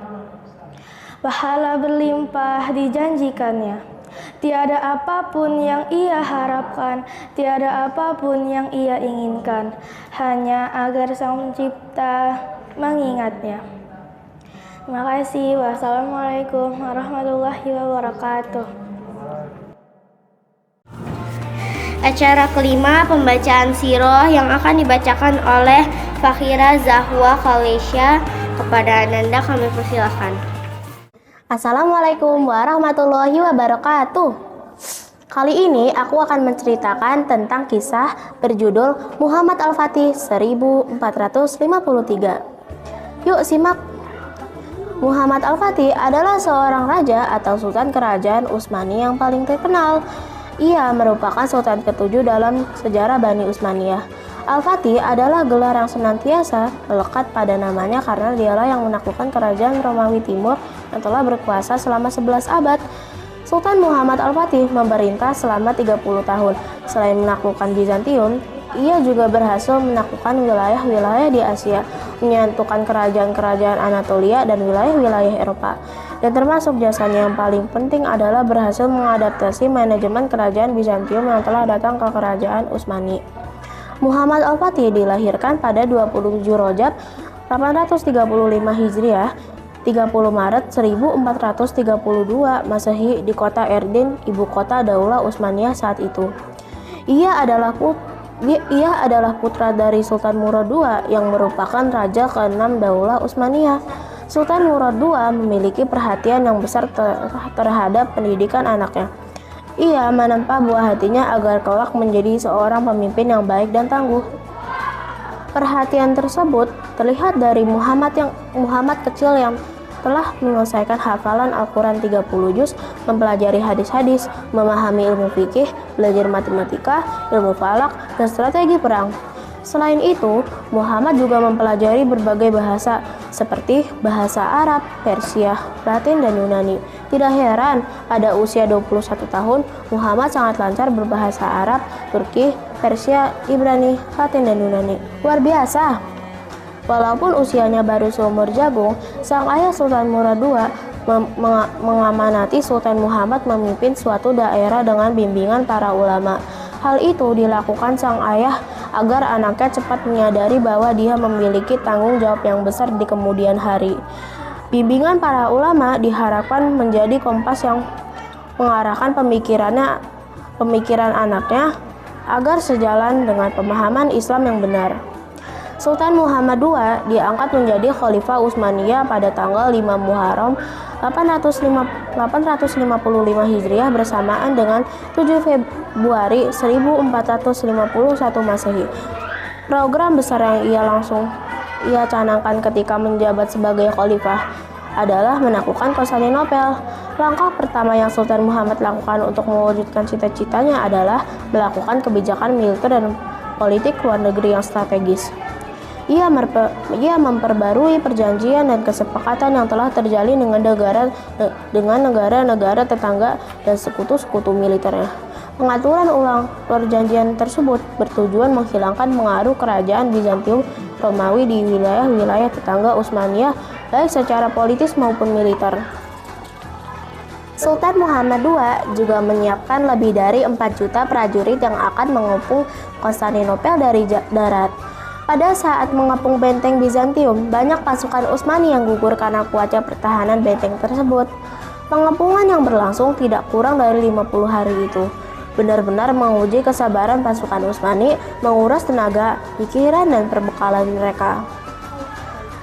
Pahala berlimpah dijanjikannya. Tiada apapun yang ia harapkan, tiada apapun yang ia inginkan, hanya agar Sang Pencipta mengingatnya. Terima kasih. Wassalamualaikum warahmatullahi wabarakatuh. Acara kelima, pembacaan siroh yang akan dibacakan oleh Fakhira Zahwa Khalesya. Kepada Ananda kami persilahkan. Assalamualaikum warahmatullahi wabarakatuh. Kali ini aku akan menceritakan tentang kisah berjudul Muhammad Al-Fatih 1453. Yuk simak. Muhammad Al-Fatih adalah seorang raja atau sultan kerajaan Utsmani yang paling terkenal. Ia merupakan sultan ketujuh dalam sejarah Bani Utsmaniyah. Al-Fatih adalah gelar yang senantiasa melekat pada namanya karena dialah yang menaklukkan kerajaan Romawi Timur yang telah berkuasa selama 11 abad. Sultan Muhammad Al-Fatih memerintah selama 30 tahun. Selain menaklukkan Bizantium, ia juga berhasil menaklukkan wilayah-wilayah di Asia, menyatukan kerajaan-kerajaan Anatolia dan wilayah-wilayah Eropa. Dan termasuk jasanya yang paling penting adalah berhasil mengadaptasi manajemen kerajaan Bizantium yang telah datang ke kerajaan Utsmani. Muhammad Al-Fatih dilahirkan pada 27 Rajab 835 Hijriah, 30 Maret 1432 Masehi di kota Erdin, ibu kota Daulah Utsmaniyah saat itu. Ia adalah putra dari Sultan Murad II yang merupakan raja ke-6 Daulah Utsmaniyah. Sultan Murad II memiliki perhatian yang besar terhadap pendidikan anaknya. Ia menempa buah hatinya agar kelak menjadi seorang pemimpin yang baik dan tangguh. Perhatian tersebut terlihat dari Muhammad kecil yang telah menyelesaikan hafalan Al-Quran 30 juz, mempelajari hadis-hadis, memahami ilmu fikih, belajar matematika, ilmu falak, dan strategi perang. Selain itu, Muhammad juga mempelajari berbagai bahasa seperti bahasa Arab, Persia, Latin, dan Yunani. Tidak heran, pada usia 21 tahun, Muhammad sangat lancar berbahasa Arab, Turki, Persia, Ibrani, Latin, dan Yunani. Luar biasa! Walaupun usianya baru seumur jagung, sang ayah Sultan Murad II mengamanati Sultan Muhammad memimpin suatu daerah dengan bimbingan para ulama. Hal itu dilakukan sang ayah agar anaknya cepat menyadari bahwa dia memiliki tanggung jawab yang besar di kemudian hari. Bimbingan para ulama diharapkan menjadi kompas yang mengarahkan pemikiran anaknya agar sejalan dengan pemahaman Islam yang benar. Sultan Muhammad II diangkat menjadi Khalifah Utsmaniyah pada tanggal 5 Muharram 855 Hijriah bersamaan dengan 7 Februari 1451 Masehi. Program besar yang ia canangkan ketika menjabat sebagai khalifah adalah menaklukkan Konstantinopel. Langkah pertama yang Sultan Muhammad lakukan untuk mewujudkan cita-citanya adalah melakukan kebijakan militer dan politik luar negeri yang strategis. Ia memperbarui perjanjian dan kesepakatan yang telah terjalin dengan negara-negara tetangga dan sekutu-sekutu militernya. Pengaturan ulang perjanjian tersebut bertujuan menghilangkan pengaruh kerajaan Bizantium Romawi di wilayah-wilayah tetangga Utsmaniyah, baik secara politis maupun militer. Sultan Muhammad II juga menyiapkan lebih dari 4 juta prajurit yang akan mengepung Konstantinopel dari darat. Pada saat mengepung benteng Bizantium, banyak pasukan Utsmani yang gugur karena kuatnya pertahanan benteng tersebut. Pengepungan yang berlangsung tidak kurang dari 50 hari itu benar-benar menguji kesabaran pasukan Utsmani menguras tenaga, pikiran, dan perbekalan mereka.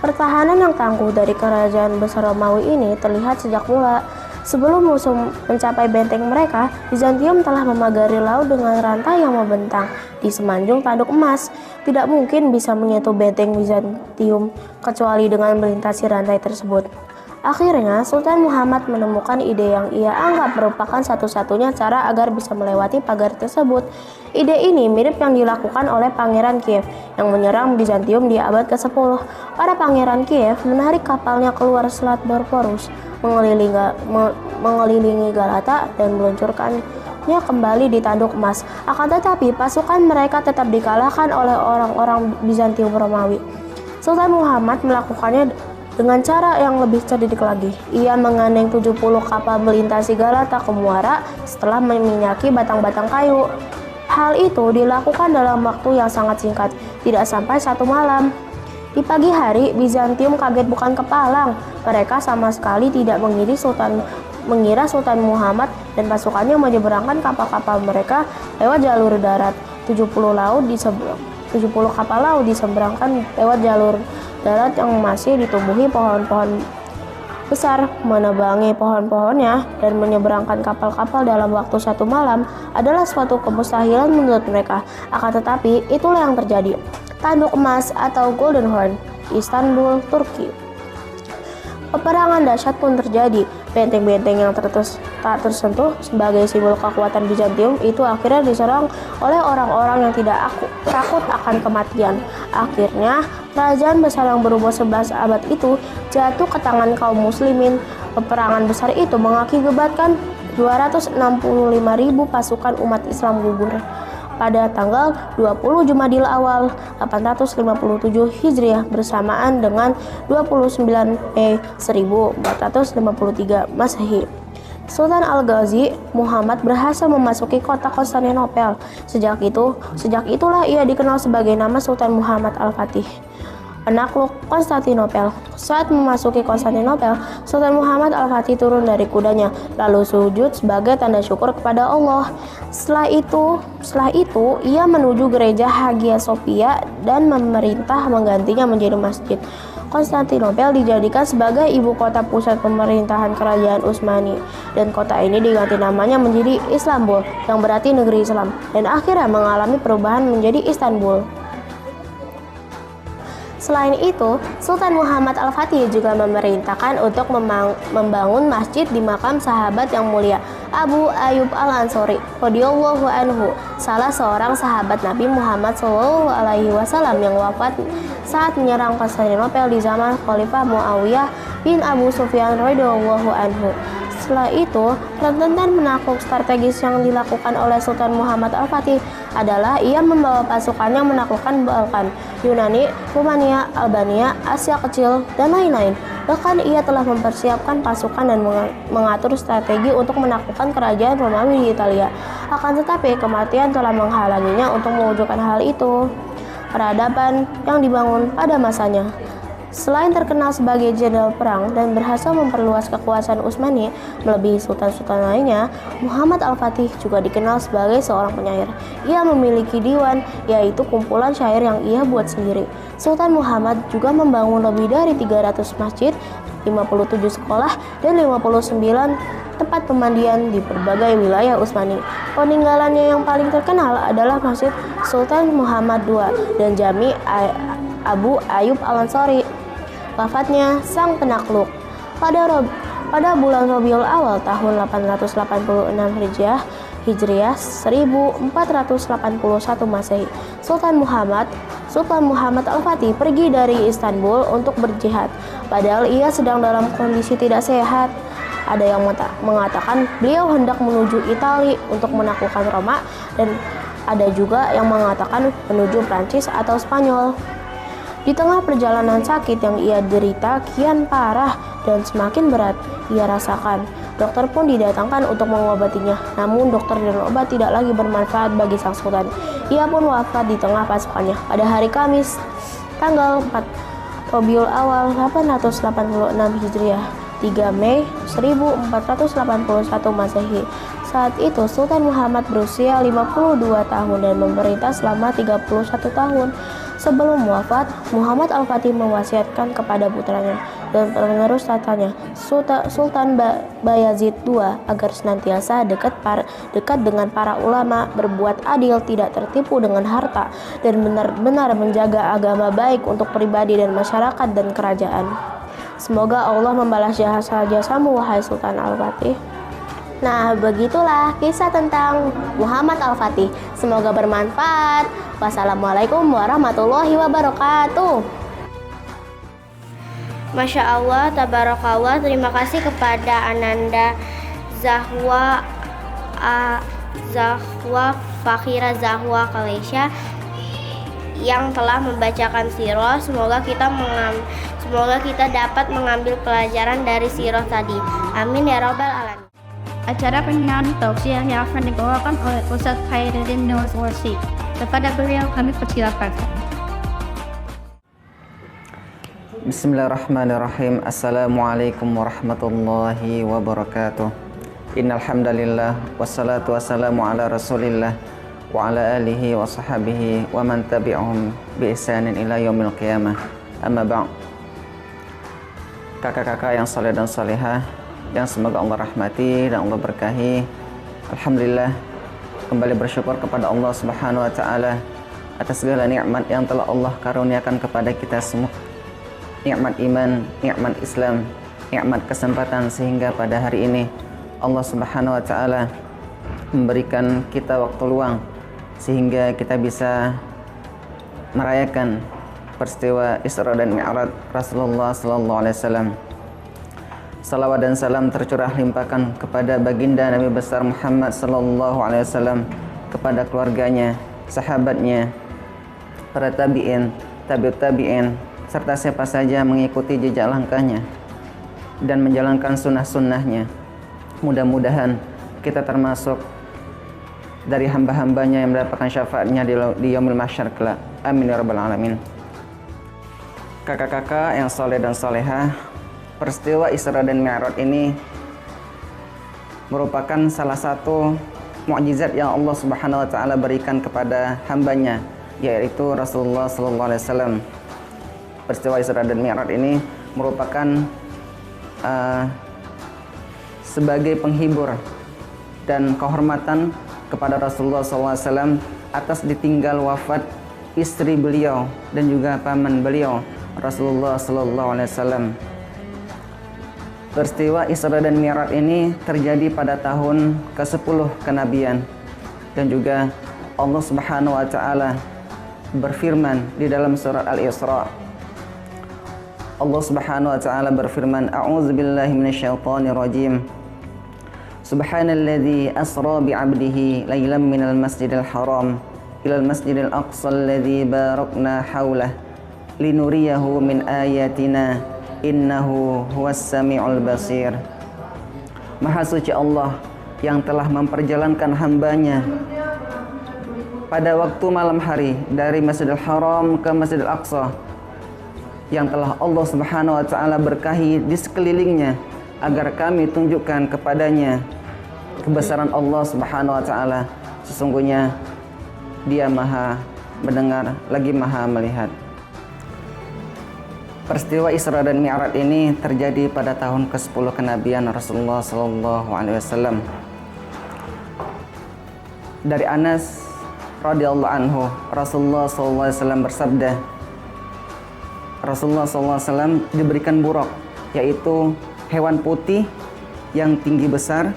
Pertahanan yang tangguh dari kerajaan besar Romawi ini terlihat sejak mula. Sebelum musuh mencapai benteng mereka, Bizantium telah memagari laut dengan rantai yang membentang di semenanjung tanduk emas. Tidak mungkin bisa menyentuh benteng Bizantium kecuali dengan melintasi rantai tersebut. Akhirnya, Sultan Muhammad menemukan ide yang ia anggap merupakan satu-satunya cara agar bisa melewati pagar tersebut. Ide ini mirip yang dilakukan oleh Pangeran Kiev yang menyerang Bizantium di abad ke-10. Para Pangeran Kiev menarik kapalnya keluar Selat Bosporus, mengelilingi Galata dan meluncurkannya kembali di tanduk emas. Akan tetapi pasukan mereka tetap dikalahkan oleh orang-orang Bizantium Romawi. Sultan Muhammad melakukannya dengan cara yang lebih cerdik lagi. Ia mengandeng 70 kapal melintasi Galata ke Muara setelah meminyaki batang-batang kayu. Hal itu dilakukan dalam waktu yang sangat singkat, tidak sampai 1 malam. Di pagi hari, Bizantium kaget bukan kepalang. Mereka sama sekali tidak mengira Sultan Muhammad dan pasukannya menyeberangkan kapal-kapal mereka lewat jalur darat. 70 kapal laut diseberangkan lewat jalur darat yang masih ditumbuhi pohon-pohon besar. Menebangi pohon-pohonnya dan menyeberangkan kapal-kapal dalam waktu 1 malam adalah suatu kemustahilan menurut mereka. Akan tetapi, itulah yang terjadi. Tanduk emas atau Golden Horn, Istanbul, Turki. Peperangan dahsyat pun terjadi. Benteng-benteng yang tak tersentuh sebagai simbol kekuatan Bizantium itu akhirnya diserang oleh orang-orang yang tidak takut akan kematian. Akhirnya, kerajaan besar yang berumur 11 abad itu jatuh ke tangan kaum muslimin. Peperangan besar itu mengakibatkan 265.000 pasukan umat Islam gugur. Pada tanggal 20 Jumadil Awal 857 Hijriah bersamaan dengan 29 Mei 1453 Masehi, Sultan Al-Ghazi Muhammad berhasil memasuki kota Konstantinopel. Sejak itulah ia dikenal sebagai nama Sultan Muhammad Al-Fatih, penakluk Konstantinopel. Saat memasuki Konstantinopel, Sultan Muhammad Al-Fatih turun dari kudanya, lalu sujud sebagai tanda syukur kepada Allah. Setelah itu, ia menuju gereja Hagia Sophia dan memerintah menggantinya menjadi masjid. Konstantinopel dijadikan sebagai ibu kota pusat pemerintahan kerajaan Utsmani, dan kota ini diganti namanya menjadi Istanbul, yang berarti negeri Islam, dan akhirnya mengalami perubahan menjadi Istanbul. Selain itu, Sultan Muhammad Al-Fatih juga memerintahkan untuk membangun masjid di makam sahabat yang mulia Abu Ayyub Al-Ansori radhiyallahu anhu, salah seorang sahabat Nabi Muhammad SAW yang wafat saat menyerang Konstantinopel di zaman Khalifah Muawiyah bin Abu Sufyan radhiyallahu anhu. Setelah itu, rentetan menakluk strategis yang dilakukan oleh Sultan Muhammad Al-Fatih adalah ia membawa pasukan yang menaklukkan Balkan, Yunani, Rumania, Albania, Asia Kecil, dan lain-lain. Bahkan ia telah mempersiapkan pasukan dan mengatur strategi untuk menaklukkan kerajaan Romawi di Italia. Akan tetapi, kematian telah menghalanginya untuk mewujudkan hal itu. Peradaban yang dibangun pada masanya. Selain terkenal sebagai jenderal perang dan berhasil memperluas kekuasaan Utsmani melebihi sultan-sultan lainnya, Muhammad Al-Fatih juga dikenal sebagai seorang penyair. Ia memiliki diwan, yaitu kumpulan syair yang ia buat sendiri. Sultan Muhammad juga membangun lebih dari 300 masjid, 57 sekolah, dan 59 tempat pemandian di berbagai wilayah Utsmani. Peninggalannya yang paling terkenal adalah Masjid Sultan Muhammad II dan Jami Abu Ayyub Al-Ansori. Wafatnya sang penakluk pada bulan Rabiul Awal tahun 886 Hijriah 1481 Masehi. Sultan Muhammad Al-Fatih pergi dari Istanbul untuk berjihad, padahal ia sedang dalam kondisi tidak sehat. Ada yang mengatakan beliau hendak menuju Italia untuk menaklukkan Roma, dan ada juga yang mengatakan menuju Prancis atau Spanyol. Di tengah perjalanan sakit yang ia derita kian parah dan semakin berat ia rasakan. Dokter pun didatangkan untuk mengobatinya, namun dokter dan obat tidak lagi bermanfaat bagi sang sultan. Ia pun wafat di tengah pasukannya pada hari Kamis, tanggal 4 Rabiul Awal 886 Hijriah, 3 Mei 1481 Masehi. Saat itu Sultan Muhammad berusia 52 tahun dan memerintah selama 31 tahun. Sebelum wafat, Muhammad Al-Fatih mewasiatkan kepada putranya dan penerus tatanya, Sultan Bayazid II, agar senantiasa dekat dengan para ulama, berbuat adil, tidak tertipu dengan harta, dan benar-benar menjaga agama baik untuk pribadi dan masyarakat dan kerajaan. Semoga Allah membalas jasa-jasamu, wahai Sultan Al-Fatih. Nah, begitulah kisah tentang Muhammad Al-Fatih. Semoga bermanfaat. Wassalamualaikum warahmatullahi wabarakatuh. Masya Allah, tabarakallah. Terima kasih kepada Ananda Zahwa Fakhira Zahwa Kalesha yang telah membacakan sirah. Semoga kita dapat mengambil pelajaran dari sirah tadi. Amin ya rabbal alamin. Acara penghinaan tausiah yang akan dibawakan oleh Ustadz Khairuddin Nursi. Kepada beliau kami persilakan. Bismillahirrahmanirrahim. Assalamualaikum warahmatullahi wabarakatuh. Innal hamdalillah wassalatu wassalamu ala Rasulillah wa ala alihi wa sahbihi wa man tabi'ahum bi ihsanin ila yaumil qiyamah. Amma ba'd. Kakak-kakak yang saleh dan salehah yang semoga Allah rahmati dan Allah berkahi. Alhamdulillah, kembali bersyukur kepada Allah Subhanahu wa taala atas segala nikmat yang telah Allah karuniakan kepada kita semua. Nikmat iman, nikmat Islam, nikmat kesempatan, sehingga pada hari ini Allah Subhanahu wa taala memberikan kita waktu luang sehingga kita bisa merayakan peristiwa Isra dan Mi'raj Rasulullah sallallahu alaihi wasallam. Salawat dan salam tercurah limpahkan kepada baginda Nabi besar Muhammad sallallahu alaihi wasallam, kepada keluarganya, sahabatnya, para tabi'in, tabi'ut tabi'in, serta siapa saja mengikuti jejak langkahnya dan menjalankan sunnah-sunnahnya. Mudah-mudahan kita termasuk dari hamba-hambanya yang mendapatkan syafaatnya di yaumil mahsyar kelak. Amin ya rabbal alamin. Kakak-kakak yang soleh dan solehah, peristiwa Isra dan Mi'raj ini merupakan salah satu mukjizat yang Allah Subhanahu wa taala berikan kepada hambanya, yaitu Rasulullah sallallahu alaihi wasallam. Peristiwa Isra dan Mi'raj ini merupakan sebagai penghibur dan kehormatan kepada Rasulullah SAW atas ditinggal wafatnya istri beliau dan juga paman beliau Rasulullah sallallahu alaihi wasallam. Peristiwa Isra dan Mi'raj ini terjadi pada tahun ke-10 kenabian, dan juga Allah Subhanahu wa taala berfirman di dalam surat Al-Isra. Allah Subhanahu wa taala berfirman, a'udzubillahi minasyaitonir rajim. Subhanalladzi asra bi'abdihi lailan minal masjidil haram ilal masjidil aqsa alladzi barakna haulah linuriyahu min ayatina innahu huwas sami'ul basir. Maha suci Allah yang telah memperjalankan hambanya pada waktu malam hari dari Masjidil Haram ke Masjidil Aqsa, yang telah Allah Subhanahu wa taala berkahi di sekelilingnya, agar kami tunjukkan kepadanya kebesaran Allah Subhanahu wa taala. Sesungguhnya Dia Maha mendengar lagi Maha melihat. Peristiwa Isra dan Mi'raj ini terjadi pada tahun ke-10 kenabian Rasulullah sallallahu alaihi wasallam. Dari Anas radhiyallahu anhu, Rasulullah sallallahu alaihi wasallam bersabda, Rasulullah sallallahu alaihi wasallam diberikan buraq, yaitu hewan putih yang tinggi besar,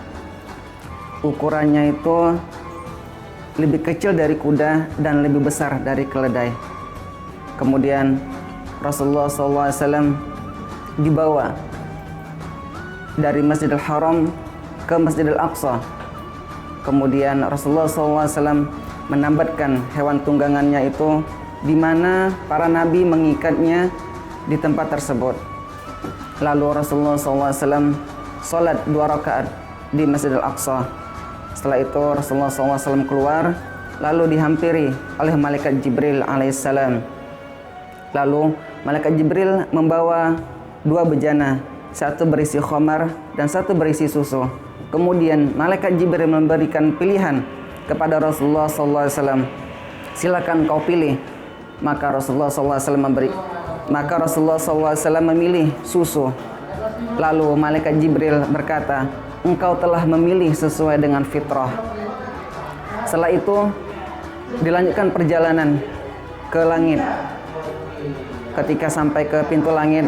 ukurannya itu lebih kecil dari kuda dan lebih besar dari keledai. Kemudian Rasulullah SAW dibawa dari Masjidil Haram ke Masjidil Aqsa. Kemudian Rasulullah SAW menambatkan hewan tunggangannya itu di mana para nabi mengikatnya di tempat tersebut. Lalu Rasulullah SAW sholat 2 rakaat di Masjidil Aqsa. Setelah itu Rasulullah SAW keluar, lalu dihampiri oleh malaikat Jibril alaihissalam. Lalu malaikat Jibril membawa 2 bejana, satu berisi khamar dan satu berisi susu. Kemudian malaikat Jibril memberikan pilihan kepada Rasulullah SAW, silakan kau pilih. Maka Rasulullah SAW memilih susu. Lalu malaikat Jibril berkata, engkau telah memilih sesuai dengan fitrah. Setelah itu dilanjutkan perjalanan ke langit. Ketika sampai ke pintu langit,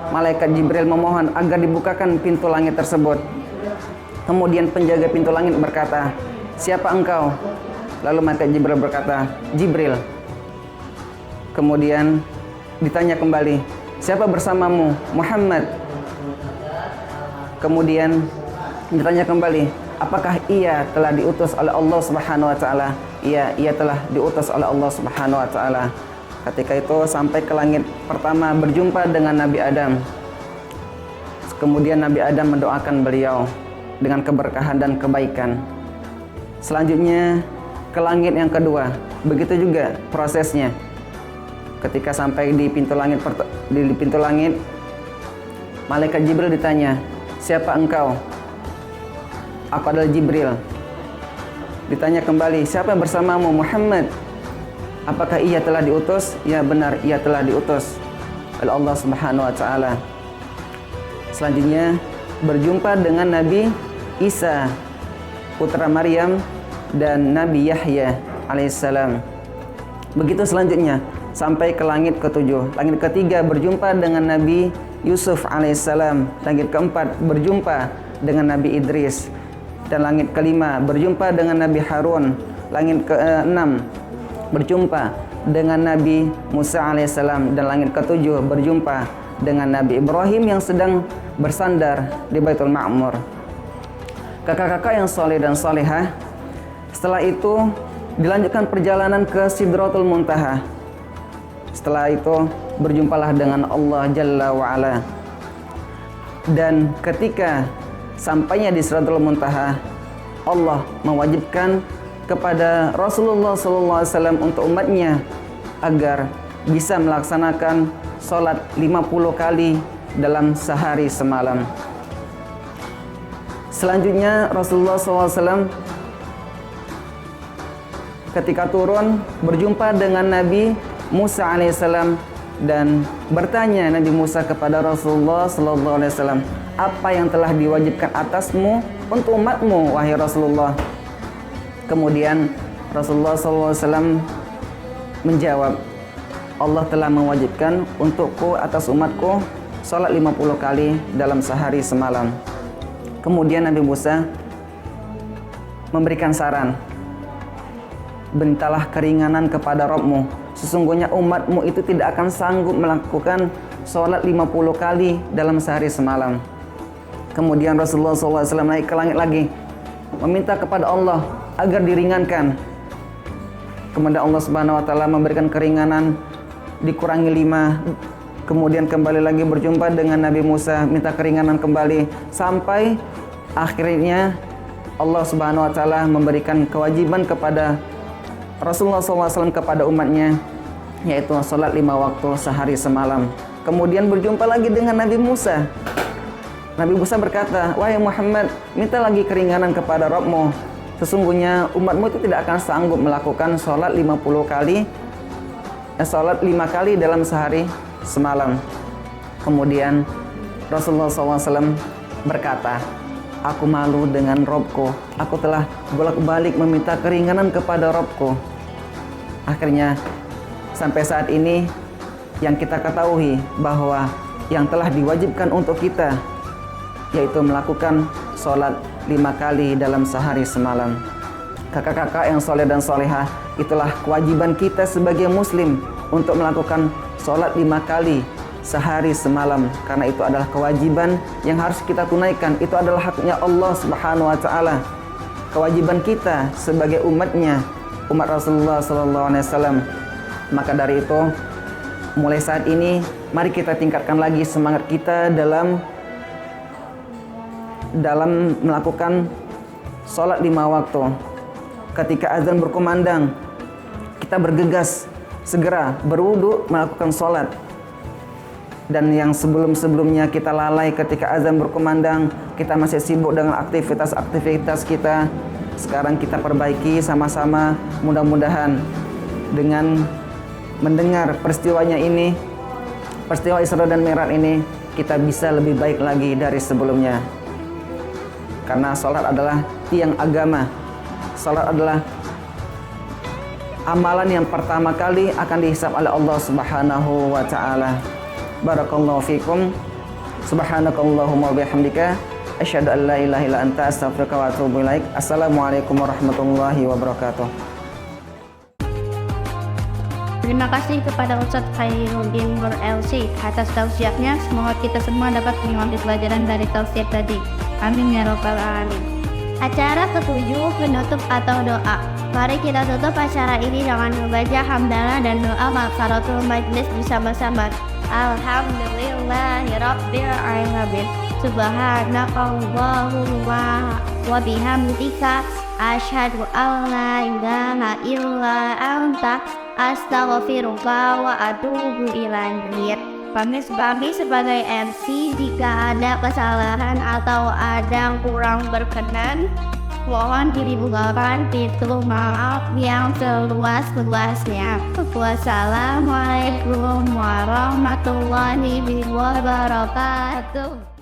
malaikat Jibril memohon agar dibukakan pintu langit tersebut. Kemudian penjaga pintu langit berkata, siapa engkau? Lalu malaikat Jibril berkata, Jibril. Kemudian ditanya kembali, siapa bersamamu? Muhammad. Kemudian ditanya kembali, apakah ia telah diutus oleh Allah Subhanahu wa taala? Iya, ia telah diutus oleh Allah Subhanahu wa taala. Ketika itu sampai ke langit pertama berjumpa dengan Nabi Adam. Kemudian Nabi Adam mendoakan beliau dengan keberkahan dan kebaikan. Selanjutnya ke langit yang kedua. Begitu juga prosesnya. Ketika sampai di pintu langit, malaikat Jibril ditanya, siapa engkau? Aku adalah Jibril. Ditanya kembali, siapa yang bersamamu? Muhammad. Apakah ia telah diutus? Ya benar, ia telah diutus oleh Allah Subhanahu wa taala. Selanjutnya berjumpa dengan Nabi Isa putra Maryam dan Nabi Yahya alaihissalam. Begitu selanjutnya sampai ke langit ke-7. Langit ke-3 berjumpa dengan Nabi Yusuf alaihissalam. Langit ke-4 berjumpa dengan Nabi Idris. Dan langit ke-5 berjumpa dengan Nabi Harun. Langit ke-6 berjumpa dengan Nabi Musa alaihissalam. Dan langit ke-7 berjumpa dengan Nabi Ibrahim yang sedang bersandar di Baitul Ma'mur. Kakak-kakak yang soleh dan solehah, setelah itu dilanjutkan perjalanan ke Sidratul Muntaha. Setelah itu berjumpalah dengan Allah Jalla wa'ala. Dan ketika sampainya di Sidratul Muntaha, Allah mewajibkan kepada Rasulullah SAW untuk umatnya agar bisa melaksanakan sholat 50 kali dalam sehari semalam. Selanjutnya Rasulullah SAW ketika turun berjumpa dengan Nabi Musa alaihissalam dan bertanya Nabi Musa kepada Rasulullah SAW, apa yang telah diwajibkan atasmu untuk umatmu wahai Rasulullah? Kemudian Rasulullah SAW menjawab, Allah telah mewajibkan untukku atas umatku sholat 50 kali dalam sehari semalam. Kemudian Nabi Musa memberikan saran, mintalah keringanan kepada Rabbmu, sesungguhnya umatmu itu tidak akan sanggup melakukan sholat 50 kali dalam sehari semalam. Kemudian Rasulullah SAW naik ke langit lagi, meminta kepada Allah agar diringankan. Kemudian Allah Subhanahu wa Ta'ala memberikan keringanan, dikurangi 5. Kemudian kembali lagi berjumpa dengan Nabi Musa, minta keringanan kembali, sampai akhirnya Allah Subhanahu wa Ta'ala memberikan kewajiban kepada Rasulullah SAW kepada umatnya, yaitu sholat 5 waktu sehari semalam. Kemudian berjumpa lagi dengan Nabi Musa. Nabi Musa berkata, wahai Muhammad, minta lagi keringanan kepada Rabbmu, sesungguhnya umatmu itu tidak akan sanggup melakukan sholat 50 kali, sholat 5 kali dalam sehari semalam. Kemudian Rasulullah SAW berkata, aku malu dengan Robku, aku telah bolak-balik meminta keringanan kepada Robku. Akhirnya sampai saat ini yang kita ketahui bahwa yang telah diwajibkan untuk kita yaitu melakukan sholat 5 kali dalam sehari semalam. Kakak-kakak yang soleh dan solehah, itulah kewajiban kita sebagai muslim untuk melakukan sholat 5 kali sehari semalam, karena itu adalah kewajiban yang harus kita tunaikan. Itu adalah haknya Allah Subhanahu wa Ta'ala. Kewajiban kita sebagai umatnya, umat Rasulullah SAW. Maka dari itu, mulai saat ini mari kita tingkatkan lagi semangat kita dalam melakukan sholat 5 waktu. Ketika azan berkumandang, kita bergegas segera berwudu melakukan sholat. Dan yang sebelum-sebelumnya kita lalai ketika azan berkumandang, kita masih sibuk dengan aktivitas-aktivitas kita, sekarang kita perbaiki sama-sama. Mudah-mudahan dengan mendengar peristiwanya ini, peristiwa Isra dan Mi'raj ini, kita bisa lebih baik lagi dari sebelumnya. Karena sholat adalah tiang agama. Sholat adalah amalan yang pertama kali akan dihisab oleh Allah Subhanahu wa Ta'ala. Barakallahu fikum. Subhanakallahumma wa bihamdika asyhadu an la ilaha illa anta astaghfiruka wa atubu ilaik. Assalamualaikum warahmatullahi wabarakatuh. Terima kasih kepada Ustadz Khairuddin Nur LC atas tausiahnya. Semoga kita semua dapat mengambil pelajaran dari tausiah tadi. Amin ya rabbal alamin. Acara ketujuh, penutup atau doa. Mari kita tutup acara ini dengan membaca hamdalah dan doa mafaratul majlis bersama-sama. Alhamdulillahirabbil alamin. Subhanakallahumma wa bihamdika asyhadu an la ilaha illa anta astaghfiruka wa atubu ilaik. Kami sebagai MC, jika ada kesalahan atau ada yang kurang berkenan, mohon dibukakan pintu maaf yang seluas-luasnya. Wassalamualaikum warahmatullahi wabarakatuh.